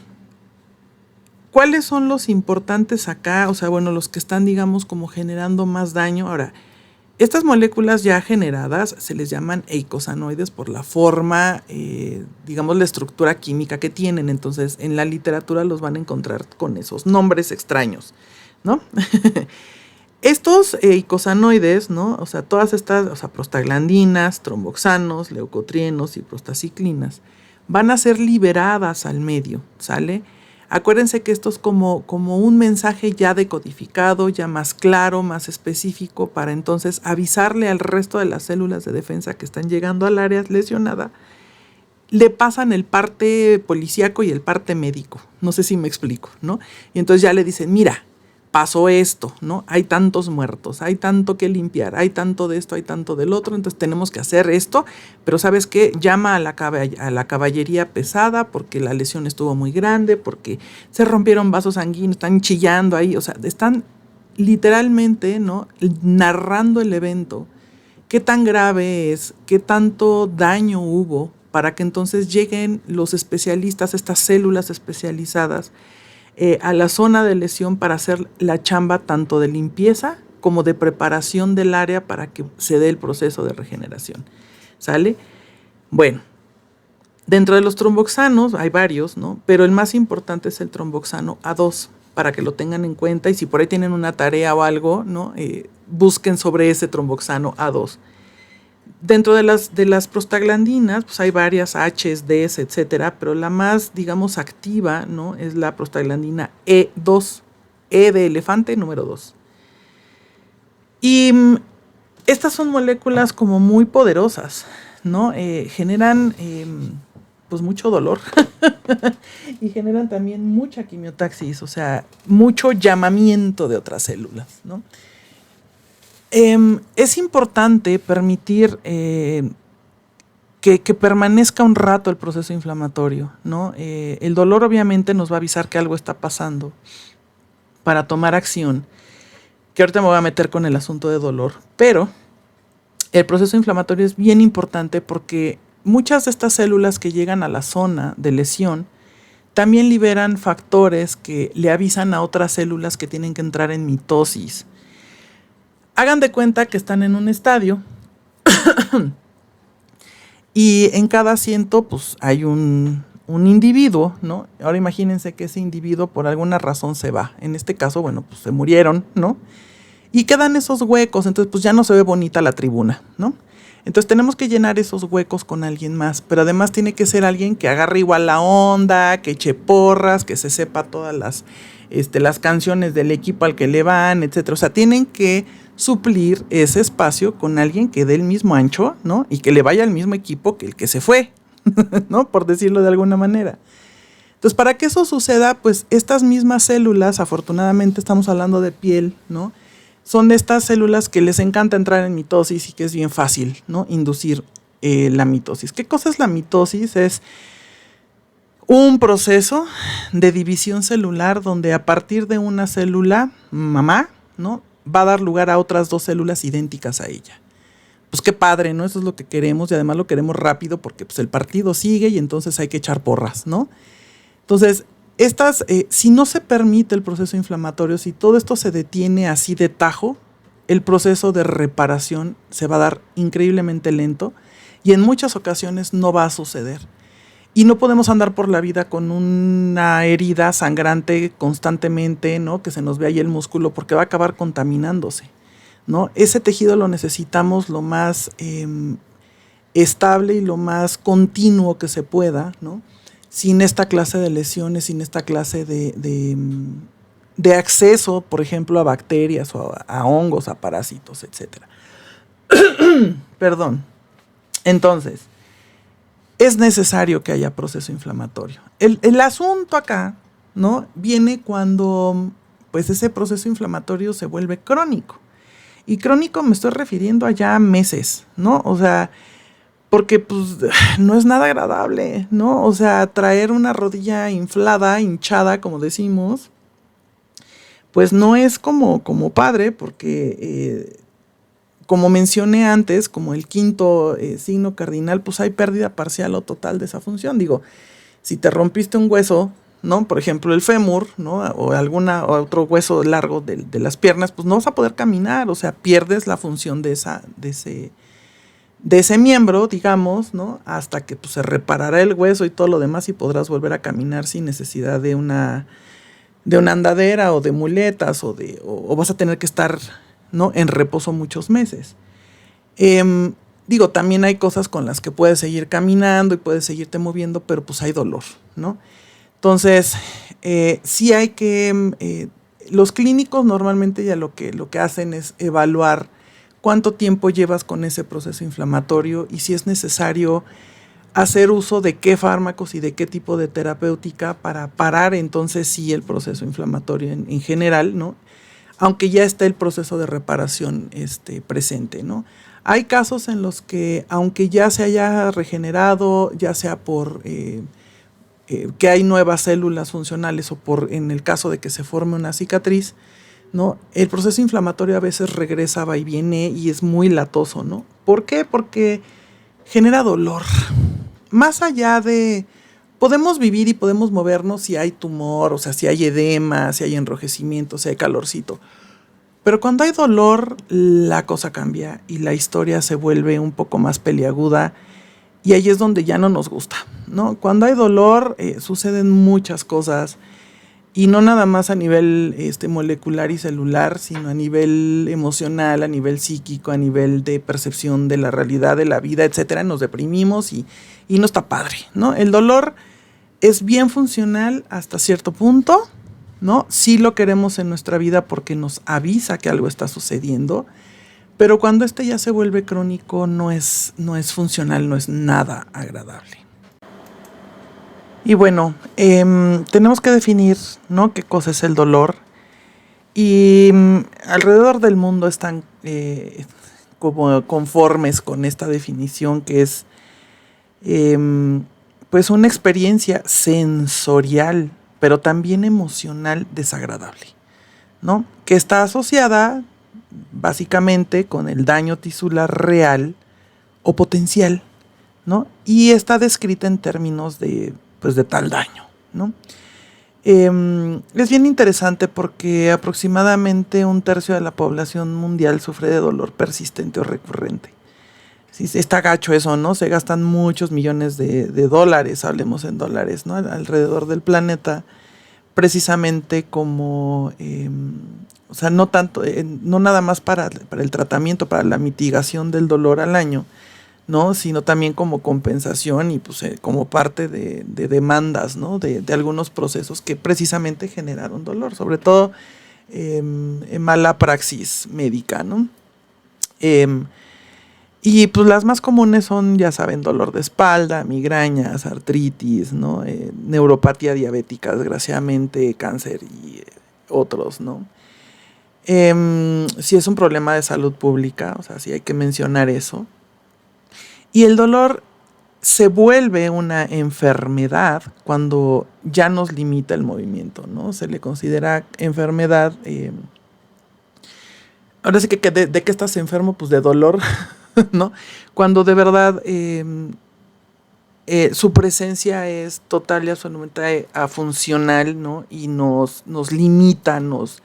¿cuáles son los importantes acá? O sea, bueno, los que están, digamos, como generando más daño. Ahora, estas moléculas ya generadas se les llaman eicosanoides por la forma, digamos, la estructura química que tienen. Entonces, en la literatura los van a encontrar con esos nombres extraños, ¿no? Estos eicosanoides, ¿no? O sea, todas estas, o sea, prostaglandinas, tromboxanos, leucotrienos y prostaciclinas, van a ser liberadas al medio, ¿sale? Acuérdense que esto es como un mensaje ya decodificado, ya más claro, más específico, para entonces avisarle al resto de las células de defensa que están llegando al área lesionada. Le pasan el parte policíaco y el parte médico. No sé si me explico, ¿no? Y entonces ya le dicen, mira, pasó esto, ¿no? Hay tantos muertos, hay tanto que limpiar, hay tanto de esto, hay tanto del otro, entonces tenemos que hacer esto, pero ¿sabes qué? Llama a la caballería pesada porque la lesión estuvo muy grande, porque se rompieron vasos sanguíneos, están chillando ahí, o sea, están literalmente, ¿no? Narrando el evento, qué tan grave es, qué tanto daño hubo, para que entonces lleguen los especialistas, estas células especializadas, a la zona de lesión para hacer la chamba tanto de limpieza como de preparación del área para que se dé el proceso de regeneración. ¿Sale? Bueno, dentro de los tromboxanos hay varios, ¿no? Pero el más importante es el tromboxano A2, para que lo tengan en cuenta, y si por ahí tienen una tarea o algo, ¿no? Busquen sobre ese tromboxano A2. Dentro de las prostaglandinas, pues hay varias H's, D's, etcétera, pero la más, digamos, activa, ¿no? Es la prostaglandina E2, E de elefante número 2. Y estas son moléculas como muy poderosas, ¿no? Generan pues mucho dolor y generan también mucha quimiotaxis, o sea, mucho llamamiento de otras células, ¿no? Es importante permitir que permanezca un rato el proceso inflamatorio, ¿no? El dolor obviamente nos va a avisar que algo está pasando para tomar acción, que ahorita me voy a meter con el asunto de dolor, pero el proceso inflamatorio es bien importante porque muchas de estas células que llegan a la zona de lesión también liberan factores que le avisan a otras células que tienen que entrar en mitosis. Hagan de cuenta que están en un estadio y en cada asiento pues hay un individuo, ¿no? Ahora imagínense que ese individuo por alguna razón se va. En este caso, bueno, pues se murieron, ¿no? Y quedan esos huecos, entonces pues ya no se ve bonita la tribuna, ¿no? Entonces tenemos que llenar esos huecos con alguien más, pero además tiene que ser alguien que agarre igual la onda, que eche porras, que se sepa todas las canciones del equipo al que le van, etcétera. O sea, tienen que suplir ese espacio con alguien que dé el mismo ancho, ¿no? Y que le vaya al mismo equipo que el que se fue, ¿no? Por decirlo de alguna manera. Entonces, para que eso suceda, pues estas mismas células, afortunadamente estamos hablando de piel, ¿no? Son de estas células que les encanta entrar en mitosis y que es bien fácil, ¿no? Inducir la mitosis. ¿Qué cosa es la mitosis? Es un proceso de división celular donde a partir de una célula mamá, ¿no? Va a dar lugar a otras dos células idénticas a ella. Pues qué padre, ¿no? Eso es lo que queremos y además lo queremos rápido porque pues, el partido sigue y entonces hay que echar porras, ¿no? Entonces, si no se permite el proceso inflamatorio, si todo esto se detiene así de tajo, el proceso de reparación se va a dar increíblemente lento y en muchas ocasiones no va a suceder. Y no podemos andar por la vida con una herida sangrante constantemente, ¿no? Que se nos vea ahí el músculo porque va a acabar contaminándose, ¿no? Ese tejido lo necesitamos lo más estable y lo más continuo que se pueda, ¿no? Sin esta clase de lesiones, sin esta clase de acceso, por ejemplo, a bacterias o a hongos, a parásitos, etc. Perdón. Entonces, es necesario que haya proceso inflamatorio. El asunto acá, ¿no? Viene cuando pues, ese proceso inflamatorio se vuelve crónico. Y crónico me estoy refiriendo a ya meses, ¿no? O sea, porque pues no es nada agradable, ¿no? O sea, traer una rodilla inflada, hinchada, como decimos, pues no es como padre, porque como mencioné antes, como el quinto signo cardinal, pues hay pérdida parcial o total de esa función. Digo, si te rompiste un hueso, ¿no? Por ejemplo, el fémur, ¿no? O otro hueso largo de las piernas, pues no vas a poder caminar, o sea, pierdes la función de ese miembro, digamos, ¿no? Hasta que pues, se reparará el hueso y todo lo demás y podrás volver a caminar sin necesidad de una andadera o de muletas o vas a tener que estar, ¿no? En reposo muchos meses. Digo, también hay cosas con las que puedes seguir caminando y puedes seguirte moviendo, pero pues hay dolor, ¿no? Entonces, sí hay que... los clínicos normalmente ya lo que hacen es evaluar cuánto tiempo llevas con ese proceso inflamatorio y si es necesario hacer uso de qué fármacos y de qué tipo de terapéutica para parar entonces sí el proceso inflamatorio en general, ¿no? Aunque ya esté el proceso de reparación presente, ¿no? Hay casos en los que, aunque ya se haya regenerado, ya sea por que hay nuevas células funcionales o en el caso de que se forme una cicatriz, ¿no? El proceso inflamatorio a veces regresa, va y viene y es muy latoso, ¿no? ¿Por qué? Porque genera dolor, más allá de, podemos vivir y podemos movernos si hay tumor, o sea, si hay edema, si hay enrojecimiento, si hay calorcito. Pero cuando hay dolor, la cosa cambia y la historia se vuelve un poco más peliaguda y ahí es donde ya no nos gusta, ¿no? Cuando hay dolor, suceden muchas cosas y no nada más a nivel molecular y celular, sino a nivel emocional, a nivel psíquico, a nivel de percepción de la realidad, de la vida, etcétera. Nos deprimimos y no está padre, ¿no? El dolor es bien funcional hasta cierto punto, ¿no? Sí lo queremos en nuestra vida porque nos avisa que algo está sucediendo, pero cuando ya se vuelve crónico no es funcional, no es nada agradable. Y bueno, tenemos que definir, ¿no?, qué cosa es el dolor. Y alrededor del mundo están como conformes con esta definición que es pues una experiencia sensorial, pero también emocional desagradable, ¿no? Que está asociada básicamente con el daño tisular real o potencial, ¿no? Y está descrita en términos de tal daño, ¿no? Es bien interesante porque aproximadamente 1/3 de la población mundial sufre de dolor persistente o recurrente. Sí, está gacho eso, ¿no? Se gastan muchos millones de dólares, hablemos en dólares, ¿no?, alrededor del planeta, precisamente como, o sea, no tanto, no nada más para el tratamiento, para la mitigación del dolor al año, ¿no?, sino también como compensación y pues como parte de demandas, ¿no?, de algunos procesos que precisamente generaron dolor, sobre todo en mala praxis médica, ¿no? Y pues las más comunes son, ya saben, dolor de espalda, migrañas, artritis, ¿no?, neuropatía diabética, desgraciadamente, cáncer y otros, ¿no? Si es un problema de salud pública, o sea, sí hay que mencionar eso. Y el dolor se vuelve una enfermedad cuando ya nos limita el movimiento, ¿no? Se le considera enfermedad. Ahora sí que de qué estás enfermo, pues de dolor, ¿no? Cuando de verdad su presencia es total y absolutamente afuncional, ¿no? Y nos limita, nos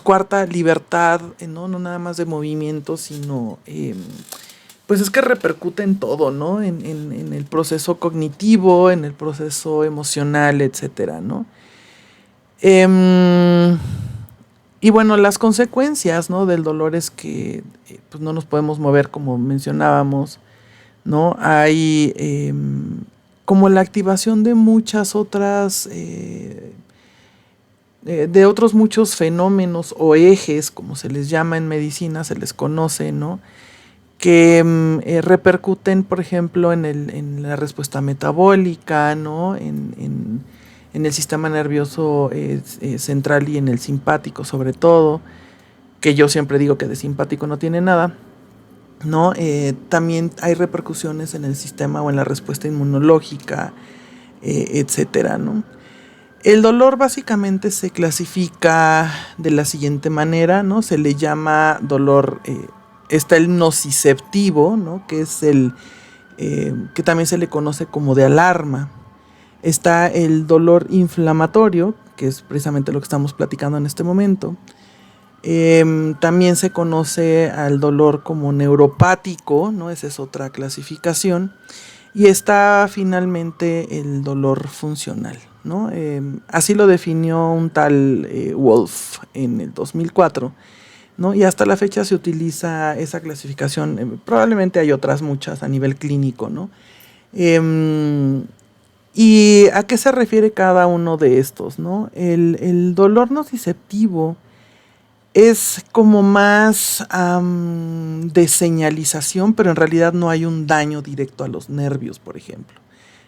coarta libertad, ¿no? No nada más de movimiento, sino pues es que repercute en todo, ¿no? En el proceso cognitivo, en el proceso emocional, etcétera, ¿no? Y bueno, las consecuencias, ¿no?, del dolor es que pues no nos podemos mover, como mencionábamos, ¿no? Hay como la activación de muchas otras, de otros muchos fenómenos o ejes, como se les llama en medicina, se les conoce, ¿no?, que repercuten, por ejemplo, en la respuesta metabólica, ¿no?, en el sistema nervioso central y en el simpático, sobre todo, que yo siempre digo que de simpático no tiene nada, ¿no? También hay repercusiones en el sistema o en la respuesta inmunológica, etcétera, ¿no? El dolor básicamente se clasifica de la siguiente manera, ¿no? Se le llama dolor, está el nociceptivo, ¿no?, que es que también se le conoce como de alarma. Está el dolor inflamatorio, que es precisamente lo que estamos platicando en este momento. También se conoce al dolor como neuropático, ¿no? Esa es otra clasificación. Y está finalmente el dolor funcional, ¿no? Así lo definió un tal Wolf en el 2004, ¿no? Y hasta la fecha se utiliza esa clasificación. Probablemente hay otras muchas a nivel clínico, ¿no? ¿Y a qué se refiere cada uno de estos, no? El dolor nociceptivo es como más de señalización, pero en realidad no hay un daño directo a los nervios, por ejemplo.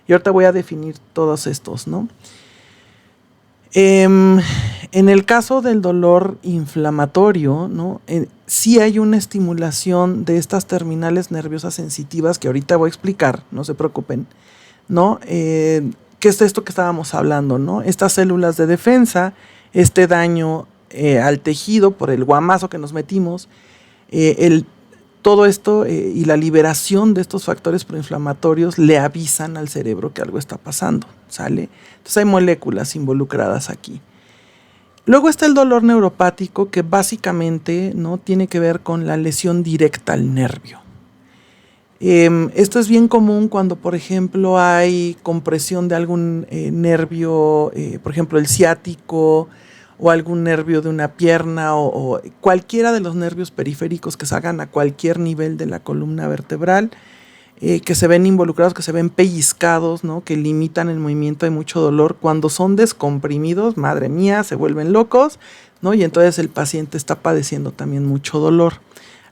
Y ahorita voy a definir todos estos, ¿no? En el caso del dolor inflamatorio, ¿no?, sí hay una estimulación de estas terminales nerviosas sensitivas que ahorita voy a explicar, no se preocupen, ¿no? ¿Qué es esto que estábamos hablando, no? Estas células de defensa, este daño al tejido por el guamazo que nos metimos, todo esto y la liberación de estos factores proinflamatorios le avisan al cerebro que algo está pasando, ¿sale? Entonces hay moléculas involucradas aquí. Luego está el dolor neuropático, que básicamente, ¿no?, tiene que ver con la lesión directa al nervio. Esto es bien común cuando, por ejemplo, hay compresión de algún nervio, por ejemplo, el ciático, o algún nervio de una pierna, o cualquiera de los nervios periféricos que salgan a cualquier nivel de la columna vertebral, que se ven involucrados, que se ven pellizcados, ¿no?, que limitan el movimiento, hay mucho dolor. Cuando son descomprimidos, madre mía, se vuelven locos, ¿no? Y entonces el paciente está padeciendo también mucho dolor.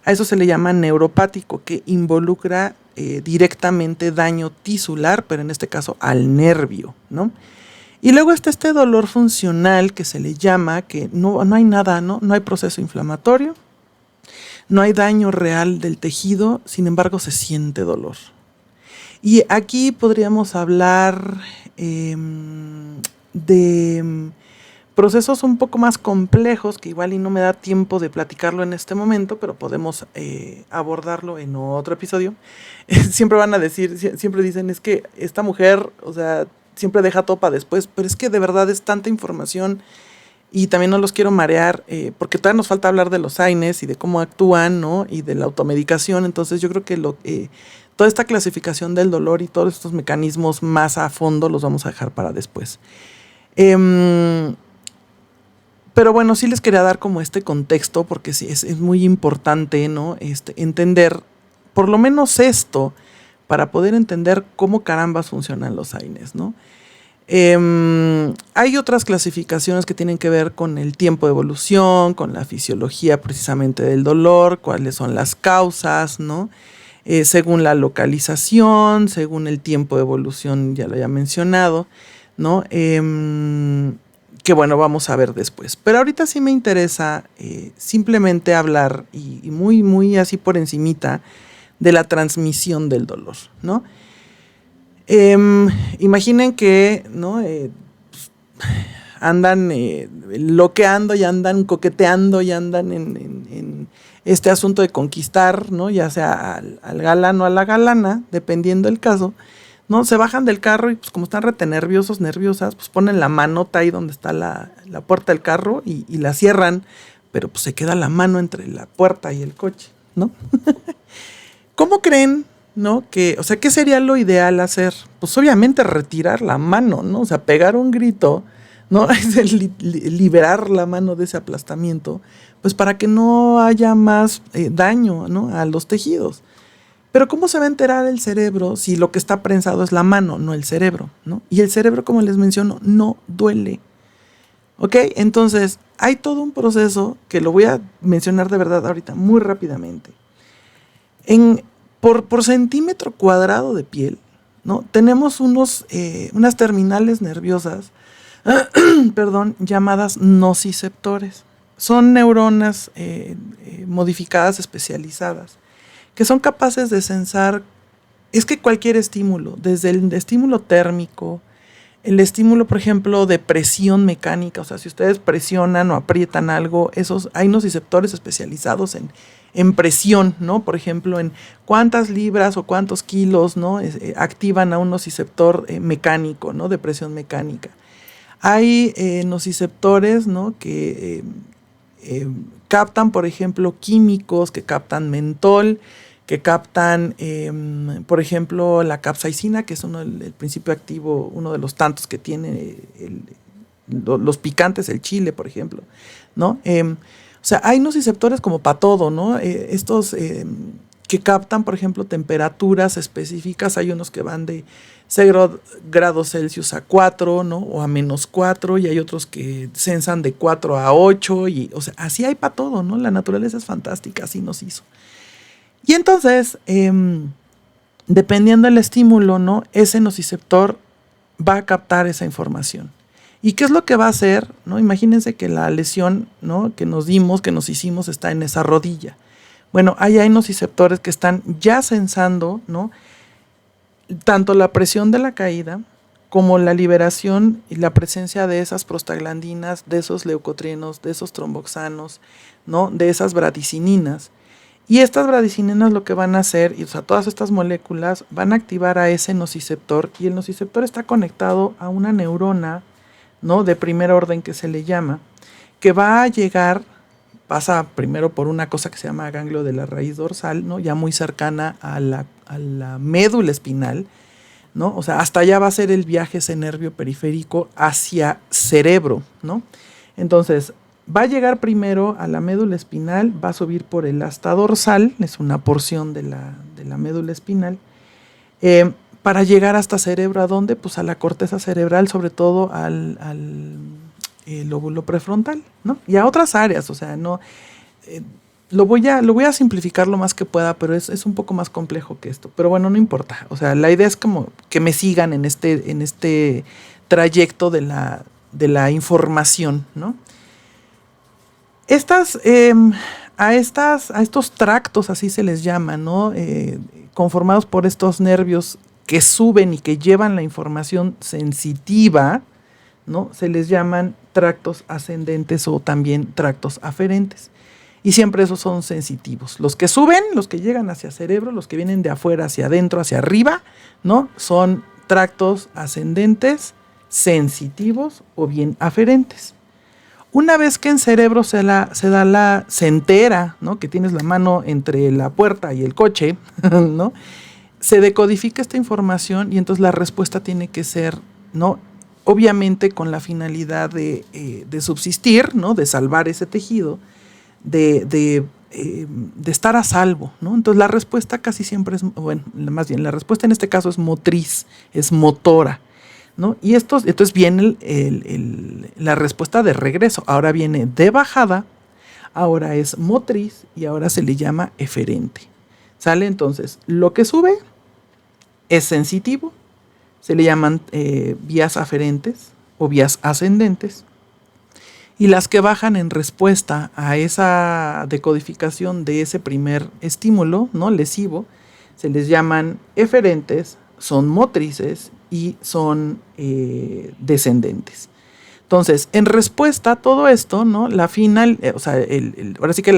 A eso se le llama neuropático, que involucra directamente daño tisular, pero en este caso al nervio, ¿no? Y luego está este dolor funcional que se le llama, que no hay nada, ¿no? No hay proceso inflamatorio, no hay daño real del tejido, sin embargo se siente dolor. Y aquí podríamos hablar de procesos un poco más complejos, que igual y no me da tiempo de platicarlo en este momento, pero podemos abordarlo en otro episodio. Siempre van a decir, siempre dicen, es que esta mujer, o sea, siempre deja todo para después, pero es que de verdad es tanta información y también no los quiero marear, porque todavía nos falta hablar de los AINES y de cómo actúan, ¿no?, y de la automedicación. Entonces yo creo que toda esta clasificación del dolor y todos estos mecanismos más a fondo los vamos a dejar para después. Pero bueno, sí les quería dar como este contexto, porque sí, es muy importante, ¿no?, entender por lo menos esto, para poder entender cómo carambas funcionan los AINES, ¿no? Hay otras clasificaciones que tienen que ver con el tiempo de evolución, con la fisiología precisamente del dolor, cuáles son las causas, ¿no? Según la localización, según el tiempo de evolución, ya lo había mencionado, ¿no? Que bueno, vamos a ver después. Pero ahorita sí me interesa simplemente hablar, y muy, muy así por encimita, de la transmisión del dolor, ¿no? Imaginen que, ¿no?, andan loqueando y andan coqueteando y andan en este asunto de conquistar, ¿no?, ya sea al galán o a la galana, dependiendo del caso, ¿no? Se bajan del carro y pues como están rete nerviosos, nerviosas, pues ponen la manota ahí donde está la puerta del carro y la cierran, pero pues se queda la mano entre la puerta y el coche, ¿no? ¿Cómo creen, no, que, o sea, qué sería lo ideal hacer? Pues obviamente retirar la mano, ¿no? O sea, pegar un grito, ¿no? Es liberar la mano de ese aplastamiento, pues para que no haya más daño, ¿no?, a los tejidos. Pero ¿cómo se va a enterar el cerebro si lo que está prensado es la mano, no el cerebro, ¿no? Y el cerebro, como les menciono, no duele. ¿Ok? Entonces, hay todo un proceso que lo voy a mencionar de verdad ahorita, muy rápidamente. Por centímetro cuadrado de piel, ¿no?, tenemos unas terminales nerviosas perdón, llamadas nociceptores. Son neuronas modificadas, especializadas, que son capaces de sensar, es que cualquier estímulo, desde el estímulo térmico, el estímulo, por ejemplo, de presión mecánica, o sea, si ustedes presionan o aprietan algo, hay nociceptores especializados en presión, ¿no? Por ejemplo, en cuántas libras o cuántos kilos, ¿no?, activan a un nociceptor mecánico, ¿no?, de presión mecánica. Hay nociceptores, ¿no?, que captan, por ejemplo, químicos, que captan mentol, que captan, por ejemplo, la capsaicina, que es el principio activo, uno de los tantos que tiene los picantes, el chile, por ejemplo, ¿no? O sea, hay nociceptores como para todo, ¿no? Estos que captan, por ejemplo, temperaturas específicas. Hay unos que van de 0 grados Celsius a 4, ¿no?, o a -4, y hay otros que sensan de 4 a 8, y, o sea, así hay para todo, ¿no? La naturaleza es fantástica, así nos hizo. Y entonces, dependiendo del estímulo, ¿no?, ese nociceptor va a captar esa información. ¿Y qué es lo que va a hacer? ¿No? Imagínense que la lesión, ¿no?, que nos hicimos, está en esa rodilla. Bueno, ahí hay nociceptores que están ya sensando, ¿no?, tanto la presión de la caída como la liberación y la presencia de esas prostaglandinas, de esos leucotrienos, de esos tromboxanos, ¿no?, de esas bradicininas. Y estas bradicinenas lo que van a hacer, o sea, todas estas moléculas van a activar a ese nociceptor, y el nociceptor está conectado a una neurona, ¿no?, de primer orden, que se le llama, que va a llegar, pasa primero por una cosa que se llama ganglio de la raíz dorsal, ¿no?, ya muy cercana a la médula espinal, ¿no? O sea, hasta allá va a ser el viaje ese nervio periférico hacia cerebro, ¿no? Entonces, va a llegar primero a la médula espinal, va a subir por el asta dorsal, es una porción de la médula espinal, para llegar hasta cerebro. ¿A dónde? Pues a la corteza cerebral, sobre todo al lóbulo prefrontal, ¿no? Y a otras áreas, o sea, no... Lo voy a simplificar lo más que pueda, pero es un poco más complejo que esto. Pero bueno, no importa. O sea, la idea es como que me sigan en este trayecto de la información, ¿no? A estos tractos, así se les llama, ¿no? Conformados por estos nervios que suben y que llevan la información sensitiva, ¿no? Se les llaman tractos ascendentes o también tractos aferentes. Y siempre esos son sensitivos. Los que suben, los que llegan hacia cerebro, los que vienen de afuera hacia adentro, hacia arriba, ¿no?, son tractos ascendentes, sensitivos o bien aferentes. Una vez que en cerebro se entera, ¿no?, que tienes la mano entre la puerta y el coche, ¿no?, se decodifica esta información, y entonces la respuesta tiene que ser, ¿no?, obviamente con la finalidad de subsistir, ¿no?, de salvar ese tejido, de estar a salvo, ¿no? Entonces la respuesta casi siempre es, bueno, más bien la respuesta en este caso es motriz, es motora, ¿no? Y entonces viene la respuesta de regreso. Ahora viene de bajada, ahora es motriz y ahora se le llama eferente. ¿Sale? Entonces, lo que sube es sensitivo, se le llaman vías aferentes o vías ascendentes. Y las que bajan en respuesta a esa decodificación de ese primer estímulo, ¿no?, lesivo, se les llaman eferentes, son motrices y son descendentes. Entonces, en respuesta a todo esto, ¿no?, la final, o sea, ahora sí que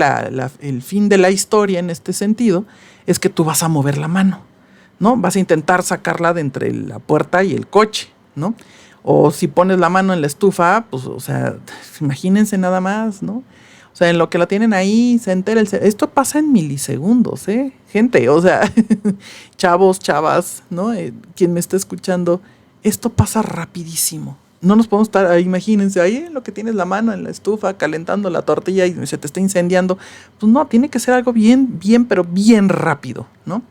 el fin de la historia en este sentido es que tú vas a mover la mano, ¿no? Vas a intentar sacarla de entre la puerta y el coche, ¿no? O si pones la mano en la estufa, pues, o sea, imagínense nada más, ¿no? O sea, en lo que la tienen ahí, se entera esto pasa en milisegundos, gente, o sea, chavos, chavas, ¿no? Quien me está escuchando, esto pasa rapidísimo. No nos podemos estar ahí, imagínense, ahí en lo que tienes la mano en la estufa, calentando la tortilla y se te está incendiando. Pues no, tiene que ser algo bien, pero bien rápido, ¿no?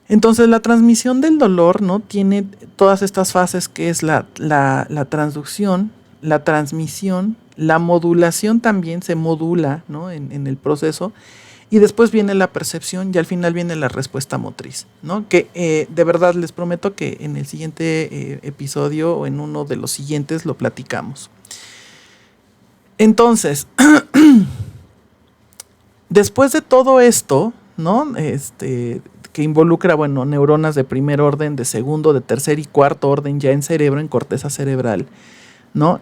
Entonces la transmisión del dolor, ¿no?, tiene todas estas fases, que es la transducción, la transmisión, la modulación también se modula, ¿no?, en el proceso, y después viene la percepción y al final viene la respuesta motriz, ¿no? Que de verdad les prometo que en el siguiente episodio o en uno de los siguientes lo platicamos. Entonces, después de todo esto, ¿no?, que involucra, bueno, neuronas de primer orden, de segundo, de tercer y cuarto orden ya en cerebro, en corteza cerebral, ¿no?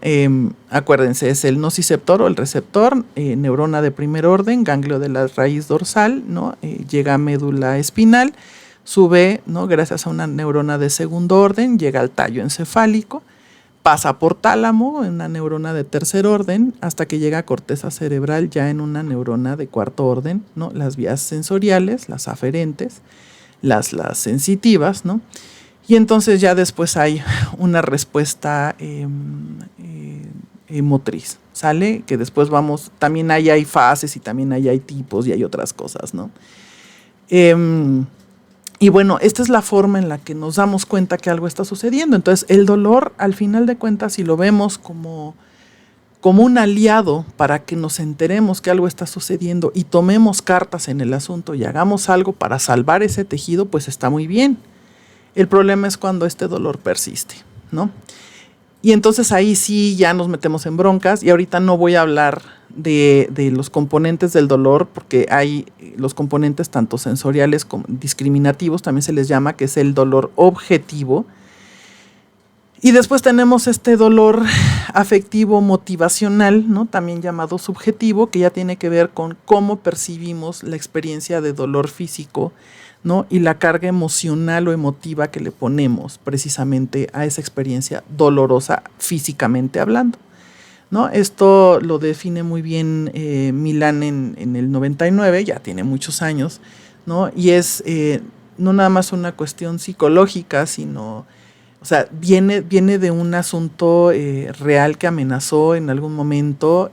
Acuérdense, es el nociceptor o el receptor, neurona de primer orden, ganglio de la raíz dorsal, ¿no? Llega a médula espinal, sube, ¿no?, gracias a una neurona de segundo orden, llega al tallo encefálico, pasa por tálamo, en una neurona de tercer orden, hasta que llega a corteza cerebral ya en una neurona de cuarto orden, ¿no? Las vías sensoriales, las aferentes, las sensitivas, ¿no? Y entonces ya después hay una respuesta motriz, ¿sale? Que después también hay fases y también hay tipos y hay otras cosas, ¿no? Y bueno, esta es la forma en la que nos damos cuenta que algo está sucediendo. Entonces, el dolor, al final de cuentas, si lo vemos como un aliado para que nos enteremos que algo está sucediendo y tomemos cartas en el asunto y hagamos algo para salvar ese tejido, pues está muy bien. El problema es cuando este dolor persiste, ¿no? Y entonces ahí sí ya nos metemos en broncas, y ahorita no voy a hablar de los componentes del dolor, porque hay los componentes tanto sensoriales como discriminativos, también se les llama, que es el dolor objetivo. Y después tenemos este dolor afectivo motivacional, ¿no? También llamado subjetivo, que ya tiene que ver con cómo percibimos la experiencia de dolor físico, ¿no? Y la carga emocional o emotiva que le ponemos precisamente a esa experiencia dolorosa físicamente hablando, ¿no? Esto lo define muy bien Milán en el 99, ya tiene muchos años, ¿no? Y es no nada más una cuestión psicológica, sino, o sea, viene de un asunto real que amenazó en algún momento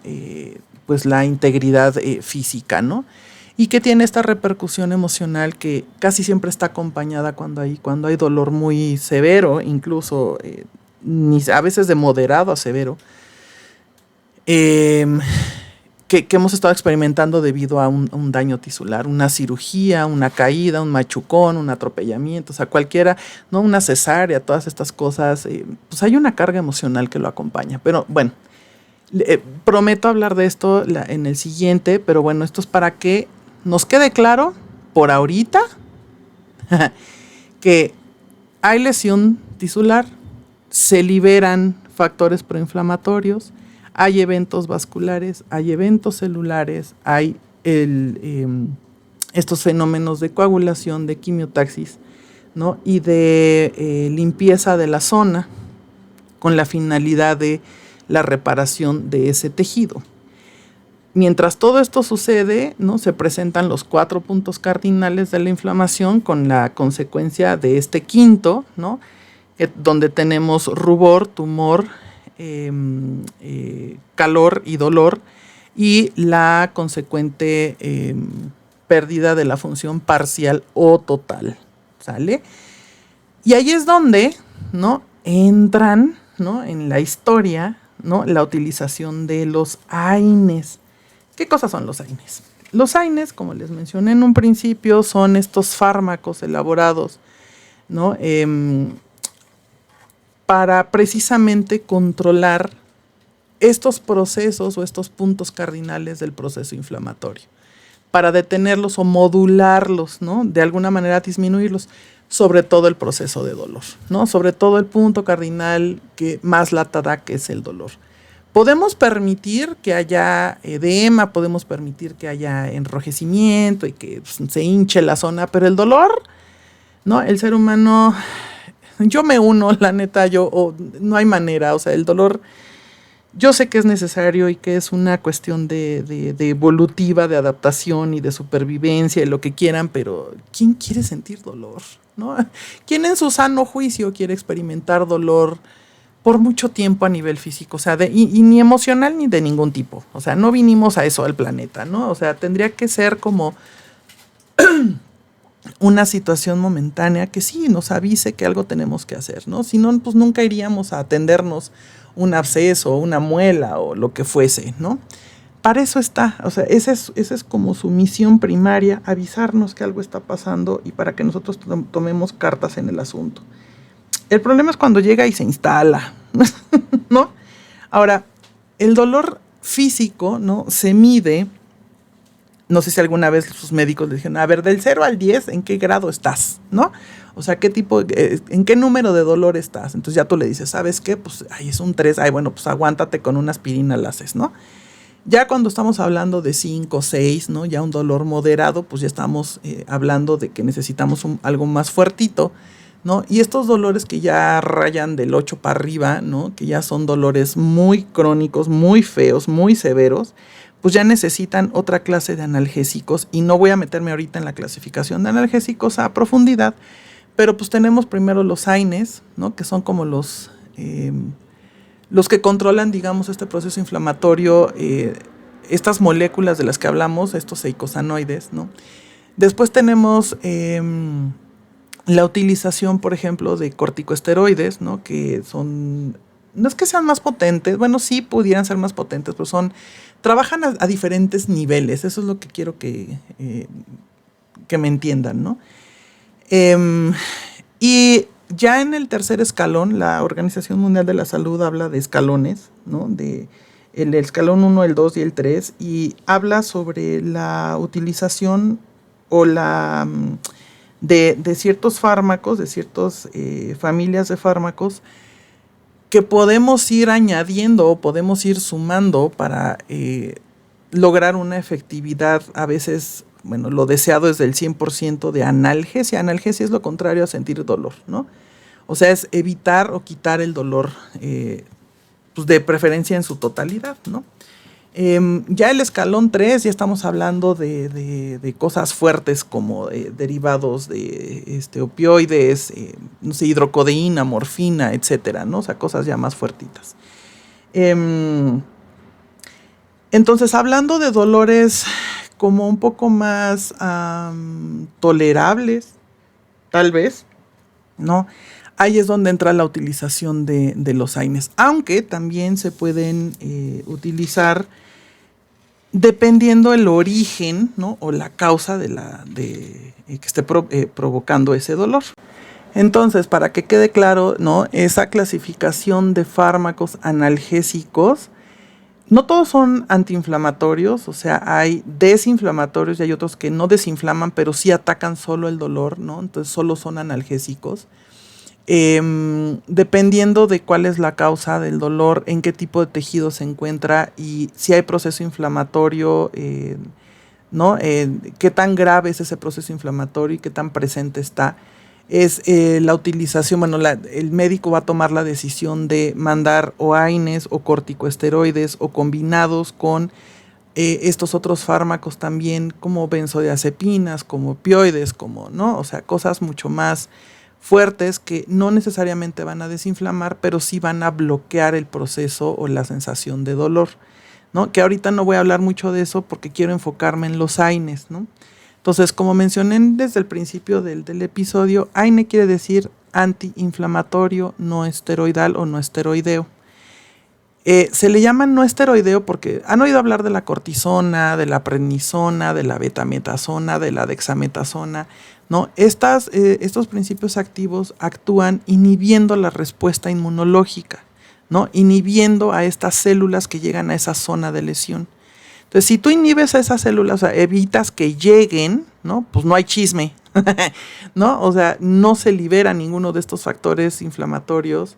pues la integridad física, ¿no? Y que tiene esta repercusión emocional que casi siempre está acompañada cuando hay dolor muy severo, incluso a veces de moderado a severo, eh, que hemos estado experimentando debido a un daño tisular, una cirugía, una caída, un machucón, un atropellamiento, o sea, cualquiera, ¿no? Una cesárea, todas estas cosas, pues hay una carga emocional que lo acompaña. Pero bueno, prometo hablar de esto en el siguiente, pero bueno, esto es para que nos quede claro, por ahorita, que hay lesión tisular, se liberan factores proinflamatorios, hay eventos vasculares, hay eventos celulares, hay estos fenómenos de coagulación, de quimiotaxis, ¿no? Y de limpieza de la zona con la finalidad de la reparación de ese tejido. Mientras todo esto sucede, ¿no? Se presentan los 4 puntos cardinales de la inflamación con la consecuencia de este quinto, ¿no? Donde tenemos rubor, tumor, calor y dolor, y la consecuente pérdida de la función parcial o total, ¿sale? Y ahí es donde, ¿no? Entran, ¿no? En la historia, ¿no? La utilización de los AINES. ¿Qué cosas son los AINES? Los AINES, como les mencioné en un principio, son estos fármacos elaborados, ¿no? Para precisamente controlar estos procesos o estos puntos cardinales del proceso inflamatorio, para detenerlos o modularlos, ¿no? De alguna manera disminuirlos, sobre todo el proceso de dolor, ¿no? Sobre todo el punto cardinal que más lata da, que es el dolor. Podemos permitir que haya edema, podemos permitir que haya enrojecimiento y que se hinche la zona, pero el dolor, ¿no? El ser humano, yo me uno, la neta, no hay manera, o sea, el dolor, yo sé que es necesario y que es una cuestión de evolutiva, de adaptación y de supervivencia y lo que quieran, pero ¿quién quiere sentir dolor? ¿No? ¿Quién en su sano juicio quiere experimentar dolor por mucho tiempo a nivel físico? O sea, y ni emocional ni de ningún tipo. O sea, no vinimos a eso al planeta, ¿no? O sea, tendría que ser como una situación momentánea que sí nos avise que algo tenemos que hacer, ¿no? Si no, pues nunca iríamos a atendernos un absceso, una muela o lo que fuese, ¿no? Para eso está, o sea, esa es como su misión primaria, avisarnos que algo está pasando y para que nosotros tomemos cartas en el asunto. El problema es cuando llega y se instala, ¿no? Ahora, el dolor físico, ¿no? Se mide, no sé si alguna vez sus médicos le dijeron, a ver, del 0 al 10, ¿en qué grado estás? ¿No? O sea, ¿en qué número de dolor estás? Entonces ya tú le dices, ¿sabes qué? Pues, es un 3, bueno, pues aguántate con una aspirina, la haces, ¿no? Ya cuando estamos hablando de 5, 6, ¿no? Ya un dolor moderado, pues ya estamos hablando de que necesitamos algo más fuertito, ¿no? Y estos dolores que ya rayan del 8 para arriba, ¿no? Que ya son dolores muy crónicos, muy feos, muy severos, pues ya necesitan otra clase de analgésicos, y no voy a meterme ahorita en la clasificación de analgésicos a profundidad, pero pues tenemos primero los AINES, ¿no? Que son como los que controlan, digamos, este proceso inflamatorio, estas moléculas de las que hablamos, estos eicosanoides, ¿no? Después tenemos la utilización, por ejemplo, de corticosteroides, ¿no? Que son, no es que sean más potentes, bueno, sí pudieran ser más potentes, pero trabajan a diferentes niveles, eso es lo que quiero que me entiendan, ¿no? Y ya en el tercer escalón, la Organización Mundial de la Salud habla de escalones, ¿no? De el escalón 1, el 2 y el 3, y habla sobre la utilización o de ciertos fármacos, de ciertas familias de fármacos que podemos ir añadiendo o podemos ir sumando para lograr una efectividad. A veces, bueno, lo deseado es del 100% de analgesia. Analgesia es lo contrario a sentir dolor, ¿no? O sea, es evitar o quitar el dolor, pues de preferencia en su totalidad, ¿no? Ya el escalón 3, ya estamos hablando de cosas fuertes como derivados de opioides, no sé, hidrocodeína, morfina, etcétera, ¿no? O sea, cosas ya más fuertitas. Entonces, hablando de dolores como un poco más tolerables, tal vez, ¿no? Ahí es donde entra la utilización de los AINES, aunque también se pueden utilizar dependiendo el origen, ¿no? O la causa que esté provocando ese dolor. Entonces, para que quede claro, ¿no? Esa clasificación de fármacos analgésicos, no todos son antiinflamatorios, o sea, hay desinflamatorios y hay otros que no desinflaman, pero sí atacan solo el dolor, ¿no? Entonces solo son analgésicos. Dependiendo de cuál es la causa del dolor, en qué tipo de tejido se encuentra y si hay proceso inflamatorio, ¿no? Qué tan grave es ese proceso inflamatorio y qué tan presente está. Es la utilización, bueno, el médico va a tomar la decisión de mandar o AINES o corticosteroides o combinados con estos otros fármacos también, como benzodiazepinas, como opioides, como, ¿no? O sea, cosas mucho más fuertes que no necesariamente van a desinflamar, pero sí van a bloquear el proceso o la sensación de dolor, ¿no? Que ahorita no voy a hablar mucho de eso porque quiero enfocarme en los AINES, ¿no? Entonces, como mencioné desde el principio del episodio, AINE quiere decir antiinflamatorio no esteroidal o no esteroideo. Se le llama no esteroideo porque han oído hablar de la cortisona, de la prednisona, de la betametasona, de la dexametasona, ¿no? Estos principios activos actúan inhibiendo la respuesta inmunológica, ¿no? Inhibiendo a estas células que llegan a esa zona de lesión. Entonces, si tú inhibes a esas células, o sea, evitas que lleguen, ¿no? Pues no hay chisme, ¿no? O sea, no se libera ninguno de estos factores inflamatorios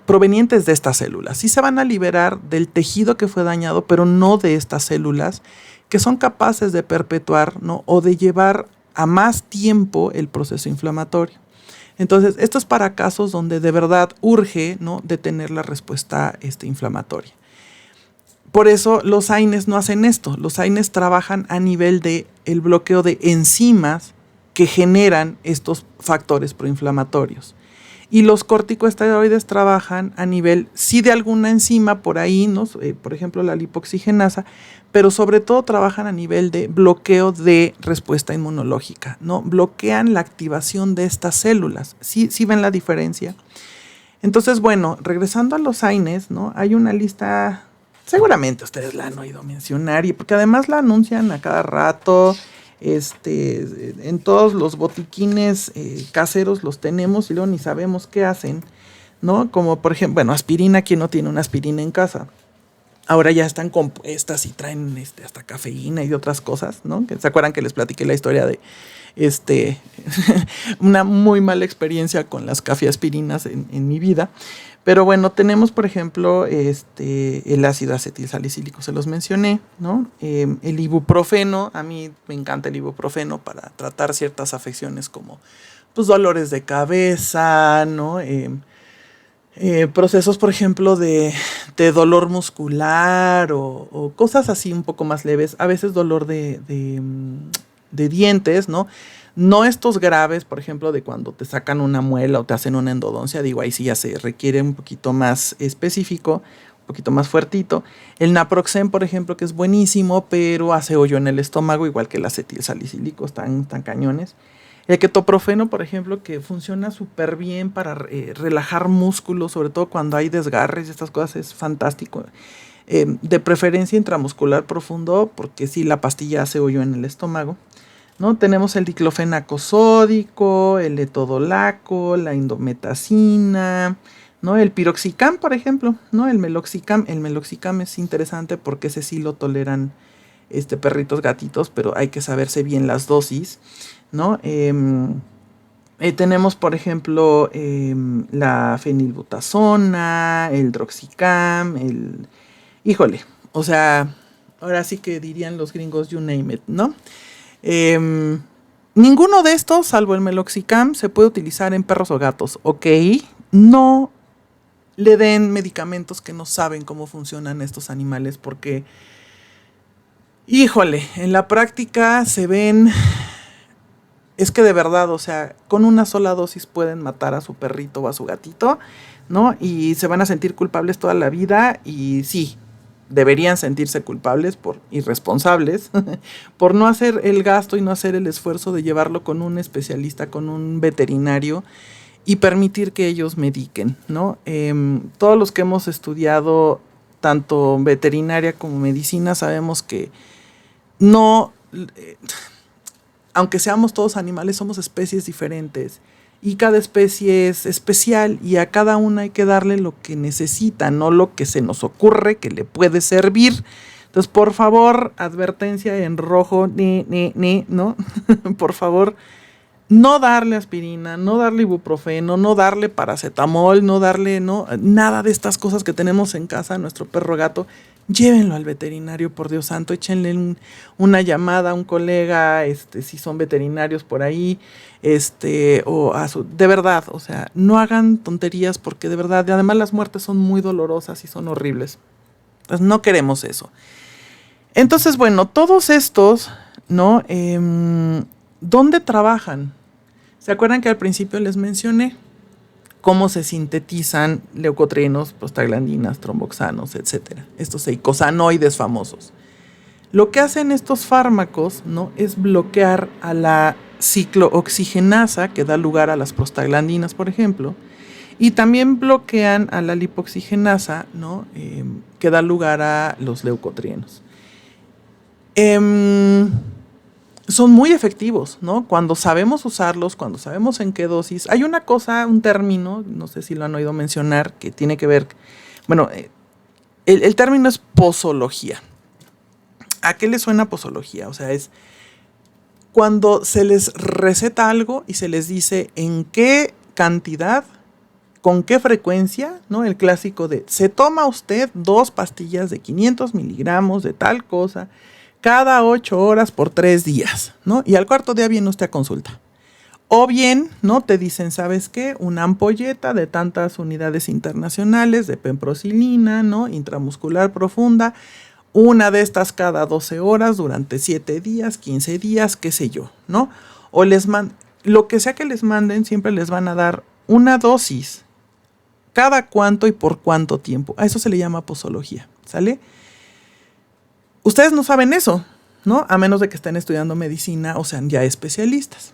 provenientes de estas células. Sí se van a liberar del tejido que fue dañado, pero no de estas células que son capaces de perpetuar, ¿no? O de llevar a más tiempo el proceso inflamatorio. Entonces, esto es para casos donde de verdad urge, ¿no? Detener la respuesta inflamatoria. Por eso los AINES no hacen esto. Los AINES trabajan a nivel de el bloqueo de enzimas que generan estos factores proinflamatorios. Y los corticosteroides trabajan a nivel, sí, de alguna enzima por ahí, ¿no? Por ejemplo la lipoxigenasa, pero sobre todo trabajan a nivel de bloqueo de respuesta inmunológica, ¿no? Bloquean la activación de estas células. ¿Sí ven la diferencia? Entonces, bueno, regresando a los AINES, ¿no? Hay una lista, seguramente ustedes la han oído mencionar, y porque además la anuncian a cada rato. En todos los botiquines caseros los tenemos y luego ni sabemos qué hacen, ¿no? Como por ejemplo, bueno, aspirina, ¿quién no tiene una aspirina en casa? Ahora ya están compuestas y traen hasta cafeína y otras cosas, ¿no? ¿Se acuerdan que les platiqué la historia de una muy mala experiencia con las cafeaspirinas en mi vida? Pero bueno, tenemos por ejemplo el ácido acetilsalicílico, se los mencioné, ¿no? El ibuprofeno, a mí me encanta el ibuprofeno para tratar ciertas afecciones como pues, dolores de cabeza, ¿no? Procesos, por ejemplo, de dolor muscular o cosas así un poco más leves, a veces dolor de dientes, ¿no? No estos graves, por ejemplo, de cuando te sacan una muela o te hacen una endodoncia, digo, ahí sí ya se requiere un poquito más específico, un poquito más fuertito. El naproxen, por ejemplo, que es buenísimo, pero hace hoyo en el estómago, igual que el acetilsalicílico, están cañones. El ketoprofeno, por ejemplo, que funciona súper bien para relajar músculos, sobre todo cuando hay desgarres y estas cosas, es fantástico. De preferencia intramuscular profundo, porque sí, la pastilla hace hoyo en el estómago, ¿no? Tenemos el diclofenaco sódico, el etodolaco, la indometacina, ¿no? El piroxicam, por ejemplo, ¿no? El meloxicam. El meloxicam es interesante porque ese sí lo toleran perritos, gatitos, pero hay que saberse bien las dosis, ¿no? Tenemos, por ejemplo, la fenilbutazona, el Droxicam, Híjole, o sea, ahora sí que dirían los gringos, you name it, ¿no? Em, Ninguno de estos, salvo el Meloxicam, se puede utilizar en perros o gatos, ¿ok? No le den medicamentos que no saben cómo funcionan estos animales porque, híjole, en la práctica se ven, es que de verdad, o sea, con una sola dosis pueden matar a su perrito o a su gatito, ¿no? Y se van a sentir culpables toda la vida y sí, deberían sentirse culpables por irresponsables, por no hacer el gasto y no hacer el esfuerzo de llevarlo con un especialista, con un veterinario y permitir que ellos mediquen, ¿no? Todos los que hemos estudiado tanto veterinaria como medicina sabemos que no, aunque seamos todos animales, somos especies diferentes y cada especie es especial y a cada una hay que darle lo que necesita, no lo que se nos ocurre que le puede servir. Entonces, por favor, advertencia en rojo, ¿no? Por favor, no darle aspirina, no darle ibuprofeno, no darle paracetamol, no darle nada de estas cosas que tenemos en casa a nuestro perro gato. Llévenlo al veterinario, por Dios santo, échenle una llamada a un colega, si son veterinarios por ahí, de verdad, o sea, no hagan tonterías porque de verdad, y además las muertes son muy dolorosas y son horribles. Entonces no queremos eso. Entonces, bueno, todos estos, ¿no? ¿Dónde trabajan? ¿Se acuerdan que al principio les mencioné cómo se sintetizan leucotrienos, prostaglandinas, tromboxanos, etcétera? Estos eicosanoides famosos. Lo que hacen estos fármacos, ¿no? Es bloquear a la ciclooxigenasa que da lugar a las prostaglandinas, por ejemplo, y también bloquean a la lipoxigenasa, ¿no? Que da lugar a los leucotrienos. Son muy efectivos, ¿no? Cuando sabemos usarlos, cuando sabemos en qué dosis. Hay una cosa, un término, no sé si lo han oído mencionar, que tiene que ver, bueno, el término es posología. ¿A qué le suena posología? O sea, es cuando se les receta algo y se les dice en qué cantidad, con qué frecuencia, ¿no? El clásico de, se toma usted 2 pastillas de 500 miligramos de tal cosa, cada 8 horas por 3 días, ¿no? Y al cuarto día viene usted a consulta. O bien, ¿no? Te dicen, ¿sabes qué? Una ampolleta de tantas unidades internacionales de pemprocilina, ¿no? Intramuscular profunda, una de estas cada 12 horas durante 7 días, 15 días, qué sé yo, ¿no? O lo que sea que les manden, siempre les van a dar una dosis. ¿Cada cuánto y por cuánto tiempo? A eso se le llama posología, ¿sale? Ustedes no saben eso, ¿no? A menos de que estén estudiando medicina o sean ya especialistas.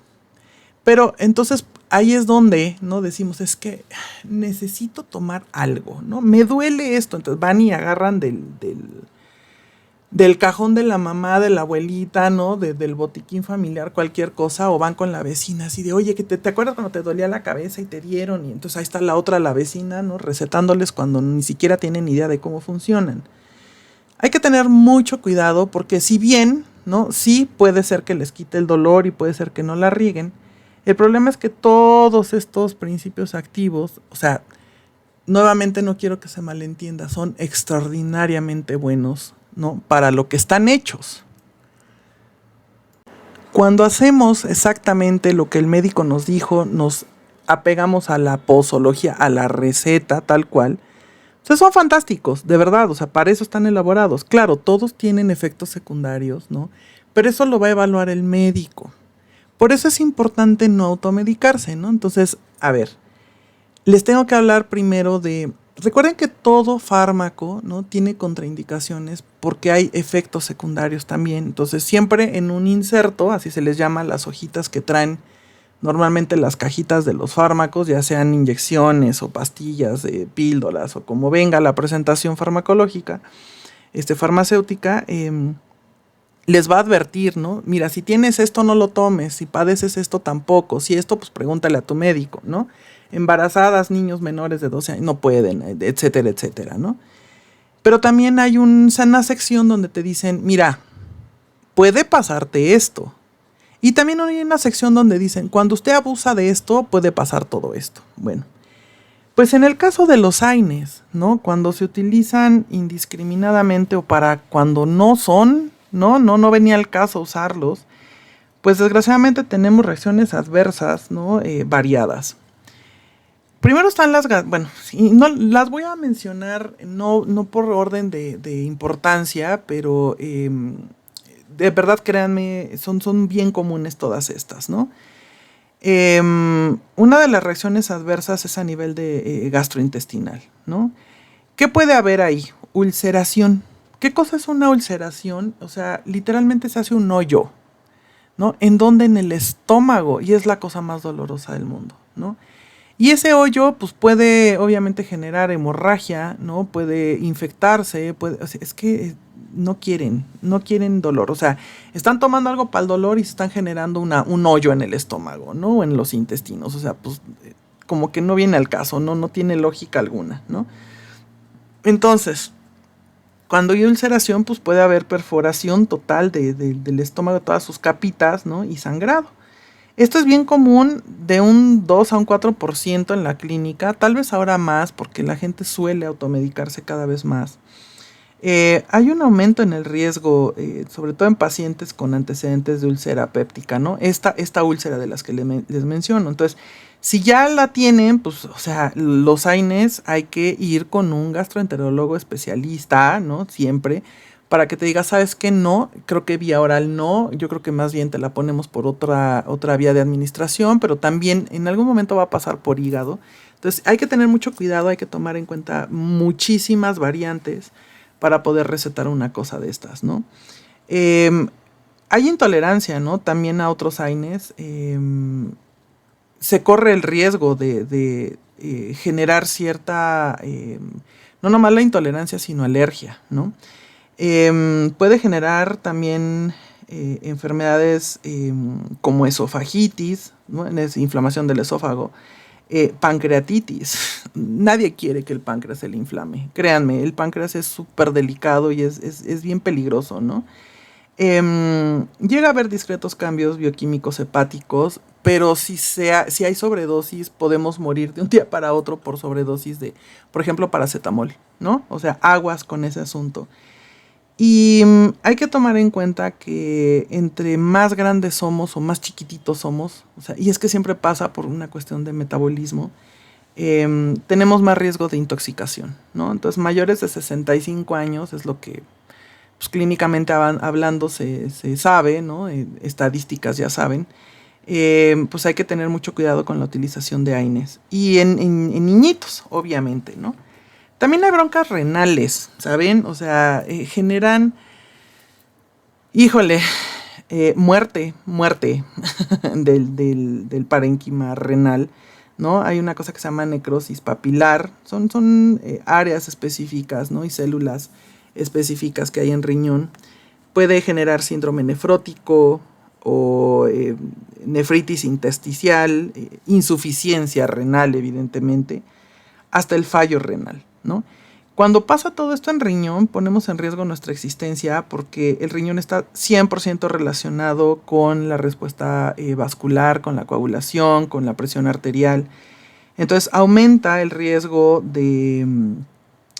Pero entonces ahí es donde, ¿no? Decimos, es que necesito tomar algo, ¿no? Me duele esto. Entonces van y agarran del cajón de la mamá, de la abuelita, ¿no? Del botiquín familiar, cualquier cosa, o van con la vecina así de, oye, que te acuerdas cuando te dolía la cabeza y te dieron, y entonces ahí está la otra, la vecina, ¿no? Recetándoles cuando ni siquiera tienen idea de cómo funcionan. Hay que tener mucho cuidado porque si bien, ¿no? Sí puede ser que les quite el dolor y puede ser que no la rieguen, el problema es que todos estos principios activos, o sea, nuevamente no quiero que se malentienda, son extraordinariamente buenos, ¿no? Para lo que están hechos. Cuando hacemos exactamente lo que el médico nos dijo, nos apegamos a la posología, a la receta tal cual. O sea, son fantásticos, de verdad, o sea, para eso están elaborados. Claro, todos tienen efectos secundarios, ¿no? Pero eso lo va a evaluar el médico. Por eso es importante no automedicarse, ¿no? Entonces, a ver, les tengo que hablar primero de... Recuerden que todo fármaco, ¿no? Tiene contraindicaciones porque hay efectos secundarios también. Entonces, siempre en un inserto, así se les llama, las hojitas que traen normalmente las cajitas de los fármacos, ya sean inyecciones o pastillas de píldoras o como venga la presentación farmacológica, farmacéutica, les va a advertir, ¿no? Mira, si tienes esto no lo tomes, si padeces esto tampoco, si esto pues pregúntale a tu médico, ¿no? Embarazadas, niños menores de 12 años no pueden, etcétera, etcétera, ¿no? Pero también hay una sección donde te dicen, mira, puede pasarte esto. Y también hay una sección donde dicen, cuando usted abusa de esto, puede pasar todo esto. Bueno, pues en el caso de los AINES, ¿no? Cuando se utilizan indiscriminadamente o para cuando no son, no venía al caso usarlos, pues desgraciadamente tenemos reacciones adversas, ¿no? Variadas. Primero están bueno, no, las voy a mencionar no por orden de importancia, pero de verdad créanme, son bien comunes todas estas, ¿no? Una de las reacciones adversas es a nivel de gastrointestinal, ¿no? ¿Qué puede haber ahí? Ulceración. ¿Qué cosa es una ulceración? O sea, literalmente se hace un hoyo, ¿no? ¿En donde? En el estómago, y es la cosa más dolorosa del mundo, ¿no? Y ese hoyo, pues puede obviamente generar hemorragia, ¿no? Puede infectarse, o sea, es que no quieren dolor. O sea, están tomando algo para el dolor y se están generando un hoyo en el estómago, ¿no? O en los intestinos. O sea, pues como que no viene al caso, no tiene lógica alguna, ¿no? Entonces, cuando hay ulceración, pues puede haber perforación total del estómago, de todas sus capitas, ¿no? Y sangrado. Esto es bien común, de un 2 a un 4% en la clínica, tal vez ahora más porque la gente suele automedicarse cada vez más. Hay un aumento en el riesgo, sobre todo en pacientes con antecedentes de úlcera péptica, ¿no? Esta úlcera de las que les menciono. Entonces, si ya la tienen, pues, o sea, los AINES hay que ir con un gastroenterólogo especialista, ¿no? Siempre, para que te diga, ¿sabes qué? No, creo que vía oral no, yo creo que más bien te la ponemos por otra vía de administración, pero también en algún momento va a pasar por hígado. Entonces hay que tener mucho cuidado, hay que tomar en cuenta muchísimas variantes para poder recetar una cosa de estas, ¿no? Hay intolerancia, ¿no? También a otros AINES. Se corre el riesgo de generar cierta, no nomás la intolerancia, sino alergia, ¿no? Puede generar también enfermedades como esofagitis, ¿no? Es inflamación del esófago, pancreatitis. Nadie quiere que el páncreas se le inflame. Créanme, el páncreas es súper delicado y es bien peligroso, ¿no? Llega a haber discretos cambios bioquímicos hepáticos, pero si hay sobredosis, podemos morir de un día para otro por sobredosis de, por ejemplo, paracetamol, ¿no? O sea, aguas con ese asunto. Y hay que tomar en cuenta que entre más grandes somos o más chiquititos somos, o sea, y es que siempre pasa por una cuestión de metabolismo, tenemos más riesgo de intoxicación, ¿no? Entonces, mayores de 65 años es lo que, pues, clínicamente hablando se sabe, ¿no? Estadísticas ya saben. Pues hay que tener mucho cuidado con la utilización de AINES. Y en niñitos, obviamente, ¿no? También hay broncas renales, ¿saben? O sea, generan, híjole, muerte del parénquima renal, ¿no? Hay una cosa que se llama necrosis papilar, son áreas específicas, ¿no? Y células específicas que hay en riñón. Puede generar síndrome nefrótico o nefritis intersticial, insuficiencia renal, evidentemente, hasta el fallo renal, ¿no? Cuando pasa todo esto en riñón, ponemos en riesgo nuestra existencia porque el riñón está 100% relacionado con la respuesta vascular, con la coagulación, con la presión arterial. Entonces aumenta el riesgo de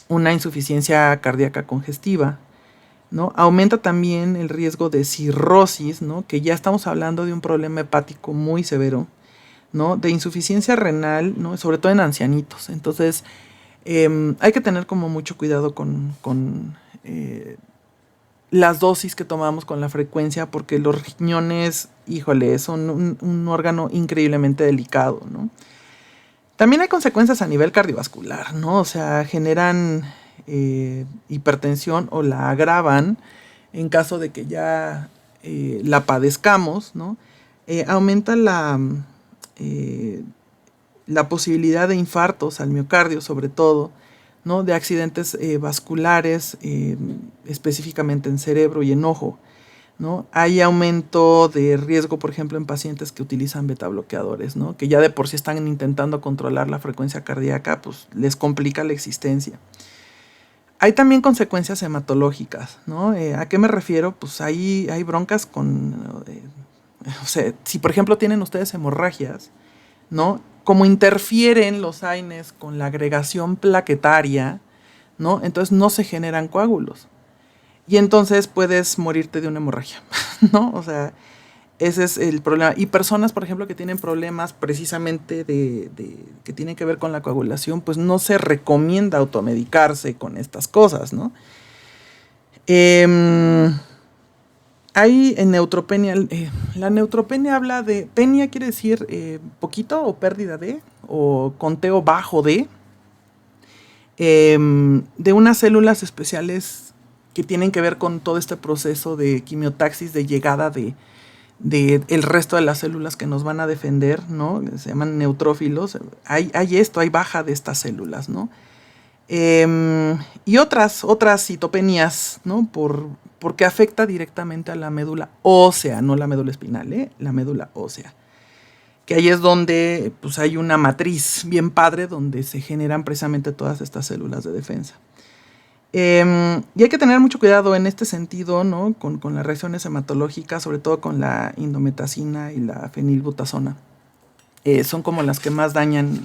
una insuficiencia cardíaca congestiva, ¿no? Aumenta también el riesgo de cirrosis, ¿no? Que ya estamos hablando de un problema hepático muy severo, ¿no? De insuficiencia renal, ¿no? Sobre todo en ancianitos. Entonces, hay que tener como mucho cuidado con las dosis que tomamos, con la frecuencia, porque los riñones, híjole, son un órgano increíblemente delicado, ¿no? También hay consecuencias a nivel cardiovascular, ¿no? O sea, generan hipertensión o la agravan en caso de que ya la padezcamos, ¿no? Aumenta la posibilidad de infartos al miocardio, sobre todo, ¿no? De accidentes vasculares, específicamente en cerebro y en ojo, ¿no? Hay aumento de riesgo, por ejemplo, en pacientes que utilizan betabloqueadores, ¿no? Que ya de por sí están intentando controlar la frecuencia cardíaca, pues les complica la existencia. Hay también consecuencias hematológicas, ¿no? ¿A qué me refiero? Pues hay broncas con O sea, si por ejemplo tienen ustedes hemorragias, ¿no? Como interfieren los AINES con la agregación plaquetaria, ¿no? Entonces no se generan coágulos. Y entonces puedes morirte de una hemorragia, ¿no? O sea, ese es el problema. Y personas, por ejemplo, que tienen problemas precisamente que tienen que ver con la coagulación, pues no se recomienda automedicarse con estas cosas, ¿no? Hay en neutropenia, la neutropenia habla de, penia quiere decir poquito o pérdida de, o conteo bajo de unas células especiales que tienen que ver con todo este proceso de quimiotaxis, de llegada de el resto de las células que nos van a defender, ¿no? Se llaman neutrófilos. Hay baja de estas células, ¿no? Y otras citopenias, ¿no? Porque afecta directamente a la médula ósea, no la médula espinal, la médula ósea. Que ahí es donde pues, hay una matriz bien padre donde se generan precisamente todas estas células de defensa. Y hay que tener mucho cuidado en este sentido, ¿no? Con las reacciones hematológicas, sobre todo con la indometacina y la fenilbutazona. Son como las que más dañan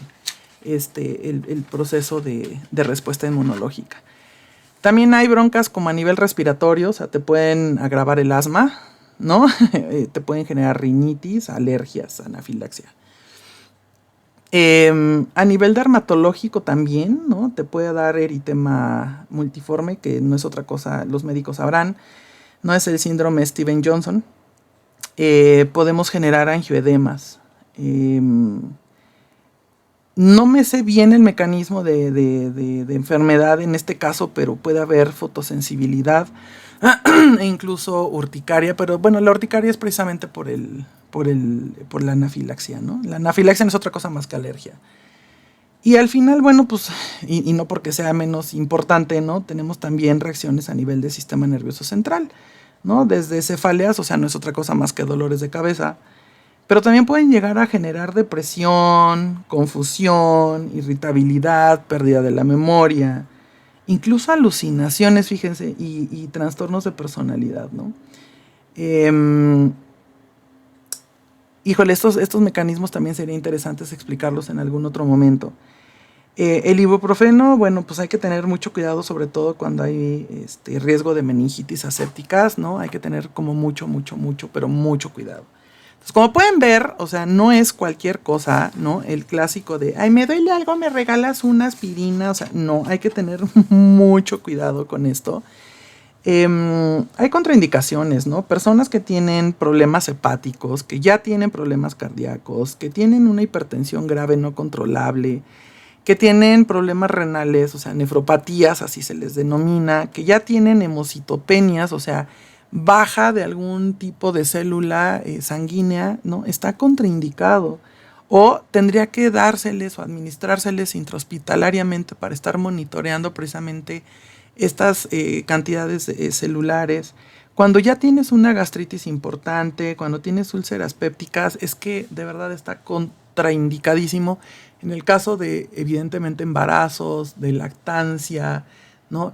el proceso de respuesta inmunológica. También hay broncas como a nivel respiratorio, o sea, te pueden agravar el asma, ¿no? Te pueden generar rinitis, alergias, anafilaxia. A nivel dermatológico también, ¿no? Te puede dar eritema multiforme, que no es otra cosa, los médicos sabrán, no es el síndrome Steven-Johnson. Podemos generar angioedemas. No me sé bien el mecanismo de enfermedad en este caso, pero puede haber fotosensibilidad e incluso urticaria, pero bueno, la urticaria es precisamente por la anafilaxia, ¿no? La anafilaxia no es otra cosa más que alergia. Y al final, bueno, pues, y no porque sea menos importante, ¿no? Tenemos también reacciones a nivel del sistema nervioso central, ¿no? Desde cefaleas, o sea, no es otra cosa más que dolores de cabeza, pero también pueden llegar a generar depresión, confusión, irritabilidad, pérdida de la memoria, incluso alucinaciones, fíjense, y trastornos de personalidad, ¿no? Híjole, estos mecanismos también sería interesantes explicarlos en algún otro momento. El ibuprofeno, bueno, pues hay que tener mucho cuidado, sobre todo cuando hay riesgo de meningitis asépticas, ¿no? Hay que tener como mucho, pero mucho cuidado. Entonces, como pueden ver, o sea, no es cualquier cosa, ¿no? El clásico de, ay, me duele algo, me regalas una aspirina, o sea, no, hay que tener mucho cuidado con esto. Hay contraindicaciones, ¿no? Personas que tienen problemas hepáticos, que ya tienen problemas cardíacos, que tienen una hipertensión grave no controlable, que tienen problemas renales, o sea, nefropatías, así se les denomina, que ya tienen hemocitopenias, o sea, baja de algún tipo de célula sanguínea, ¿no? Está contraindicado. O tendría que dárseles o administrárseles intrahospitalariamente para estar monitoreando precisamente estas cantidades celulares. Cuando ya tienes una gastritis importante, cuando tienes úlceras pépticas, es que de verdad está contraindicadísimo. En el caso de, evidentemente, embarazos, de lactancia, ¿no?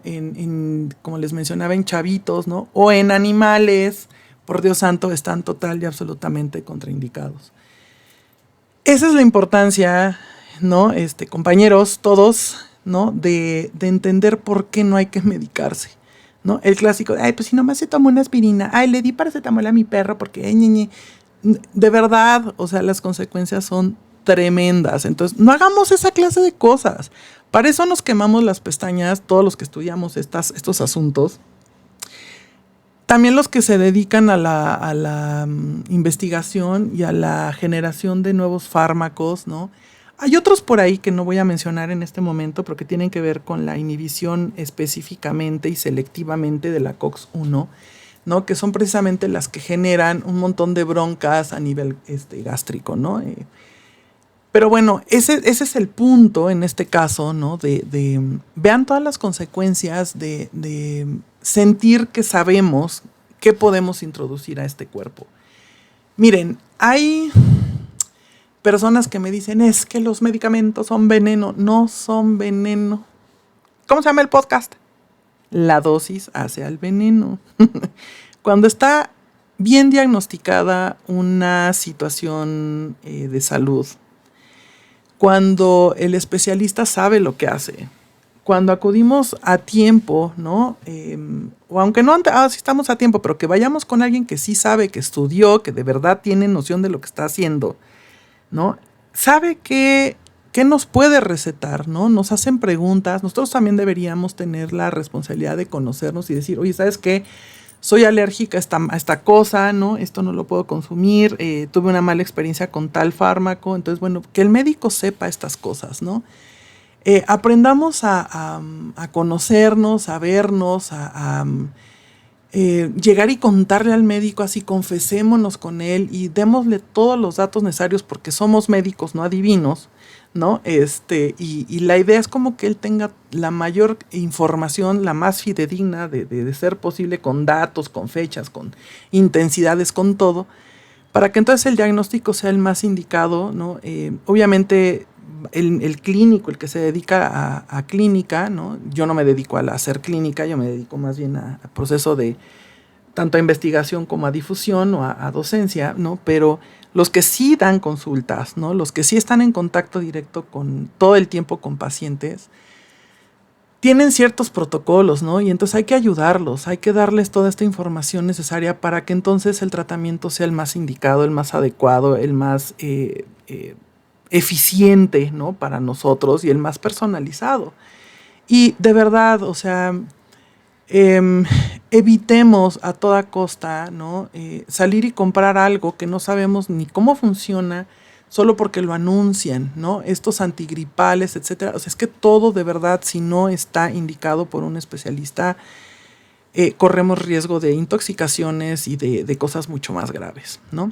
Como les mencionaba, en chavitos, ¿no? O en animales, por Dios santo, están total y absolutamente contraindicados. Esa es la importancia, ¿no? Compañeros, todos, ¿no? De entender por qué no hay que medicarse, ¿no? El clásico, ay, pues si nomás se tomó una aspirina, ay, le di paracetamol a mi perro porque, ñe. De verdad, o sea, las consecuencias son tremendas. Entonces, no hagamos esa clase de cosas. Para eso nos quemamos las pestañas, todos los que estudiamos estos asuntos. También los que se dedican a la investigación y a la generación de nuevos fármacos, ¿no? Hay otros por ahí que no voy a mencionar en este momento porque tienen que ver con la inhibición específicamente y selectivamente de la COX-1, ¿no? Que son precisamente las que generan un montón de broncas a nivel gástrico, ¿no? Pero bueno, ese es el punto en este caso, ¿no? Vean todas las consecuencias de sentir que sabemos qué podemos introducir a este cuerpo. Miren, hay personas que me dicen, es que los medicamentos son veneno. No son veneno. ¿Cómo se llama el podcast? La dosis hace al veneno. Cuando está bien diagnosticada una situación de salud, cuando el especialista sabe lo que hace, cuando acudimos a tiempo, ¿no? O aunque no sí estamos a tiempo, pero que vayamos con alguien que sí sabe, que estudió, que de verdad tiene noción de lo que está haciendo, ¿no? Sabe qué nos puede recetar, ¿no? Nos hacen preguntas. Nosotros también deberíamos tener la responsabilidad de conocernos y decir, oye, ¿sabes qué? Soy alérgica a esta cosa, ¿no? Esto no lo puedo consumir, tuve una mala experiencia con tal fármaco. Entonces, bueno, que el médico sepa estas cosas, ¿no? Aprendamos a conocernos, a vernos, llegar y contarle al médico, así confesémonos con él y démosle todos los datos necesarios porque somos médicos, no adivinos, ¿no? Y la idea es como que él tenga la mayor información, la más fidedigna de ser posible, con datos, con fechas, con intensidades, con todo, para que entonces el diagnóstico sea el más indicado, ¿no? Obviamente el clínico, el que se dedica a clínica, ¿no? Yo no me dedico a hacer clínica, yo me dedico más bien a proceso de tanto a investigación como a difusión o a docencia, ¿no? Pero los que sí dan consultas, ¿no? Los que sí están en contacto directo con todo el tiempo con pacientes, tienen ciertos protocolos, ¿no? Y entonces hay que ayudarlos, hay que darles toda esta información necesaria para que entonces el tratamiento sea el más indicado, el más adecuado, el más eficiente, ¿no? Para nosotros y el más personalizado. Y de verdad, o sea, evitemos a toda costa, ¿no? Salir y comprar algo que no sabemos ni cómo funciona solo porque lo anuncian, ¿no? Estos antigripales, etcétera. O sea, es que todo de verdad, si no está indicado por un especialista, corremos riesgo de intoxicaciones y de cosas mucho más graves, ¿no?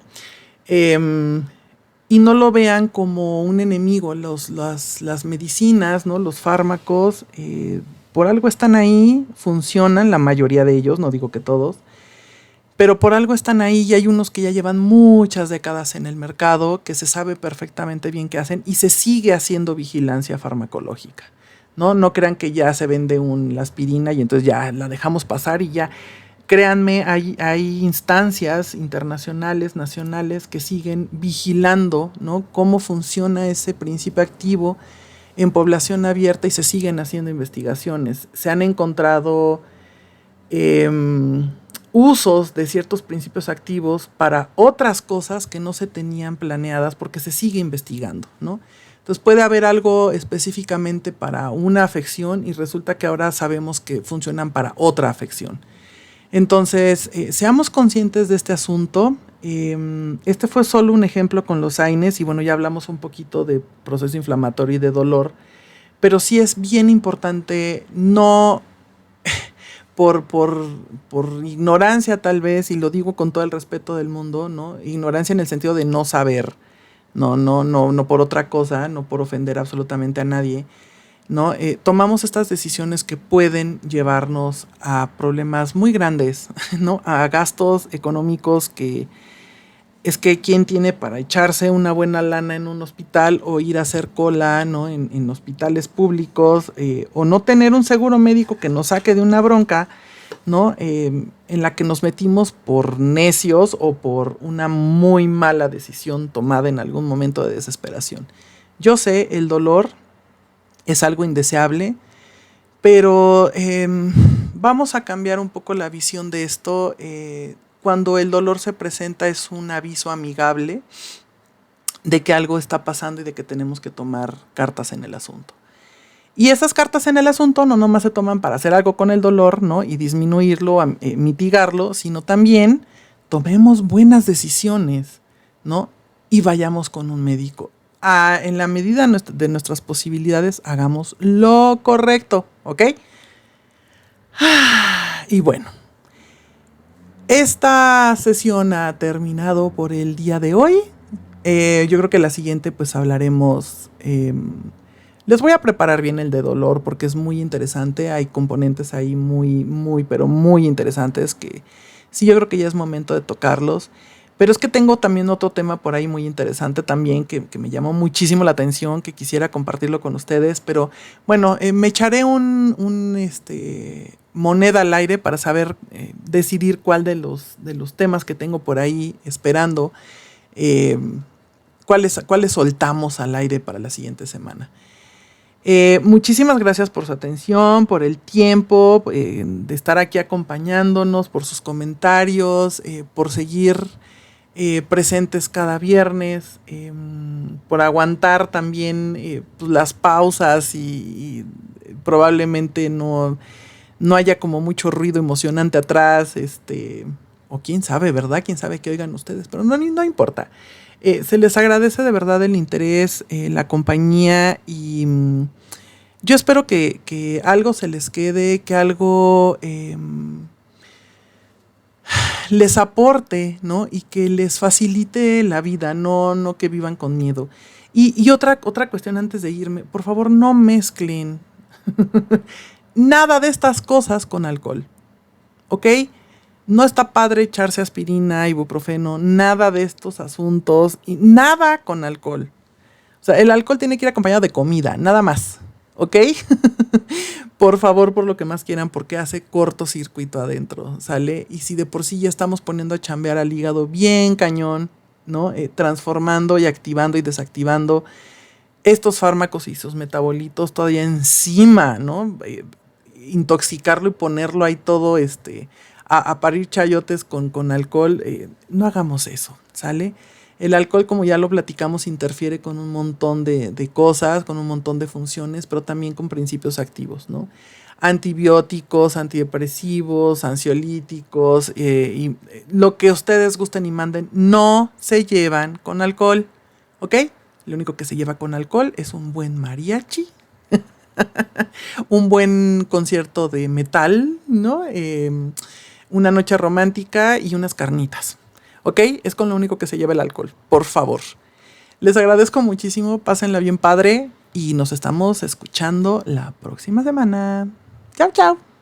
Y no lo vean como un enemigo. Las medicinas, ¿no? Los fármacos, por algo están ahí, funcionan, la mayoría de ellos, no digo que todos, pero por algo están ahí y hay unos que ya llevan muchas décadas en el mercado, que se sabe perfectamente bien qué hacen y se sigue haciendo vigilancia farmacológica, ¿no? No crean que ya se vende la aspirina y entonces ya la dejamos pasar y ya. Créanme, hay instancias internacionales, nacionales, que siguen vigilando, ¿no? Cómo funciona ese principio activo en población abierta y se siguen haciendo investigaciones. Se han encontrado usos de ciertos principios activos para otras cosas que no se tenían planeadas porque se sigue investigando, ¿no? Entonces puede haber algo específicamente para una afección y resulta que ahora sabemos que funcionan para otra afección. Entonces, seamos conscientes de este asunto. Este fue solo un ejemplo con los AINES y bueno, ya hablamos un poquito de proceso inflamatorio y de dolor, pero sí es bien importante, no por ignorancia tal vez, y lo digo con todo el respeto del mundo, ¿no? Ignorancia en el sentido de no saber, no por otra cosa, no por ofender absolutamente a nadie, ¿no? Tomamos estas decisiones que pueden llevarnos a problemas muy grandes, ¿no? A gastos económicos que es que quién tiene para echarse una buena lana en un hospital o ir a hacer cola, ¿no? En hospitales públicos, o no tener un seguro médico que nos saque de una bronca, ¿no? En la que nos metimos por necios o por una muy mala decisión tomada en algún momento de desesperación. Yo sé, el dolor es algo indeseable, pero vamos a cambiar un poco la visión de esto. Cuando el dolor se presenta es un aviso amigable de que algo está pasando y de que tenemos que tomar cartas en el asunto. Y esas cartas en el asunto no nomás se toman para hacer algo con el dolor, ¿no? Y disminuirlo, mitigarlo, sino también tomemos buenas decisiones, ¿no? Y vayamos con un médico. En la medida de nuestras posibilidades, hagamos lo correcto, ¿ok? Y bueno, esta sesión ha terminado por el día de hoy. Yo creo que la siguiente pues hablaremos... les voy a preparar bien el de dolor porque es muy interesante. Hay componentes ahí muy, pero muy interesantes que sí, yo creo que ya es momento de tocarlos. Pero es que tengo también otro tema por ahí muy interesante también que me llamó muchísimo la atención, que quisiera compartirlo con ustedes. Pero bueno, me echaré moneda al aire para saber decidir cuál de los temas que tengo por ahí esperando, eh, cuáles soltamos al aire para la siguiente semana. Muchísimas gracias por su atención, por el tiempo, de estar aquí acompañándonos, por sus comentarios, por seguir presentes cada viernes, por aguantar también pues las pausas y probablemente no haya como mucho ruido emocionante atrás, o quién sabe, ¿verdad? Quién sabe qué oigan ustedes, pero no importa. Se les agradece de verdad el interés, la compañía y yo espero que algo se les quede, que algo les aporte, ¿no? Y que les facilite la vida, no que vivan con miedo. Y otra cuestión antes de irme, por favor no mezclen nada de estas cosas con alcohol, ¿ok? No está padre echarse aspirina, ibuprofeno, nada de estos asuntos, y nada con alcohol. O sea, el alcohol tiene que ir acompañado de comida, nada más, ¿ok? Por favor, por lo que más quieran, porque hace cortocircuito adentro, ¿sale? Y si de por sí ya estamos poniendo a chambear al hígado bien cañón, ¿no? Transformando y activando y desactivando estos fármacos y sus metabolitos todavía encima, ¿no? Intoxicarlo y ponerlo ahí todo, a parir chayotes con alcohol, no hagamos eso, ¿sale? El alcohol, como ya lo platicamos, interfiere con un montón de cosas, con un montón de funciones, pero también con principios activos, ¿no? Antibióticos, antidepresivos, ansiolíticos, y lo que ustedes gusten y manden, no se llevan con alcohol, ¿ok? Lo único que se lleva con alcohol es un buen mariachi, un buen concierto de metal, ¿no? Una noche romántica y unas carnitas. ¿Ok? Es con lo único que se lleva el alcohol. Por favor. Les agradezco muchísimo. Pásenla bien padre. Y nos estamos escuchando la próxima semana. Chao, chao.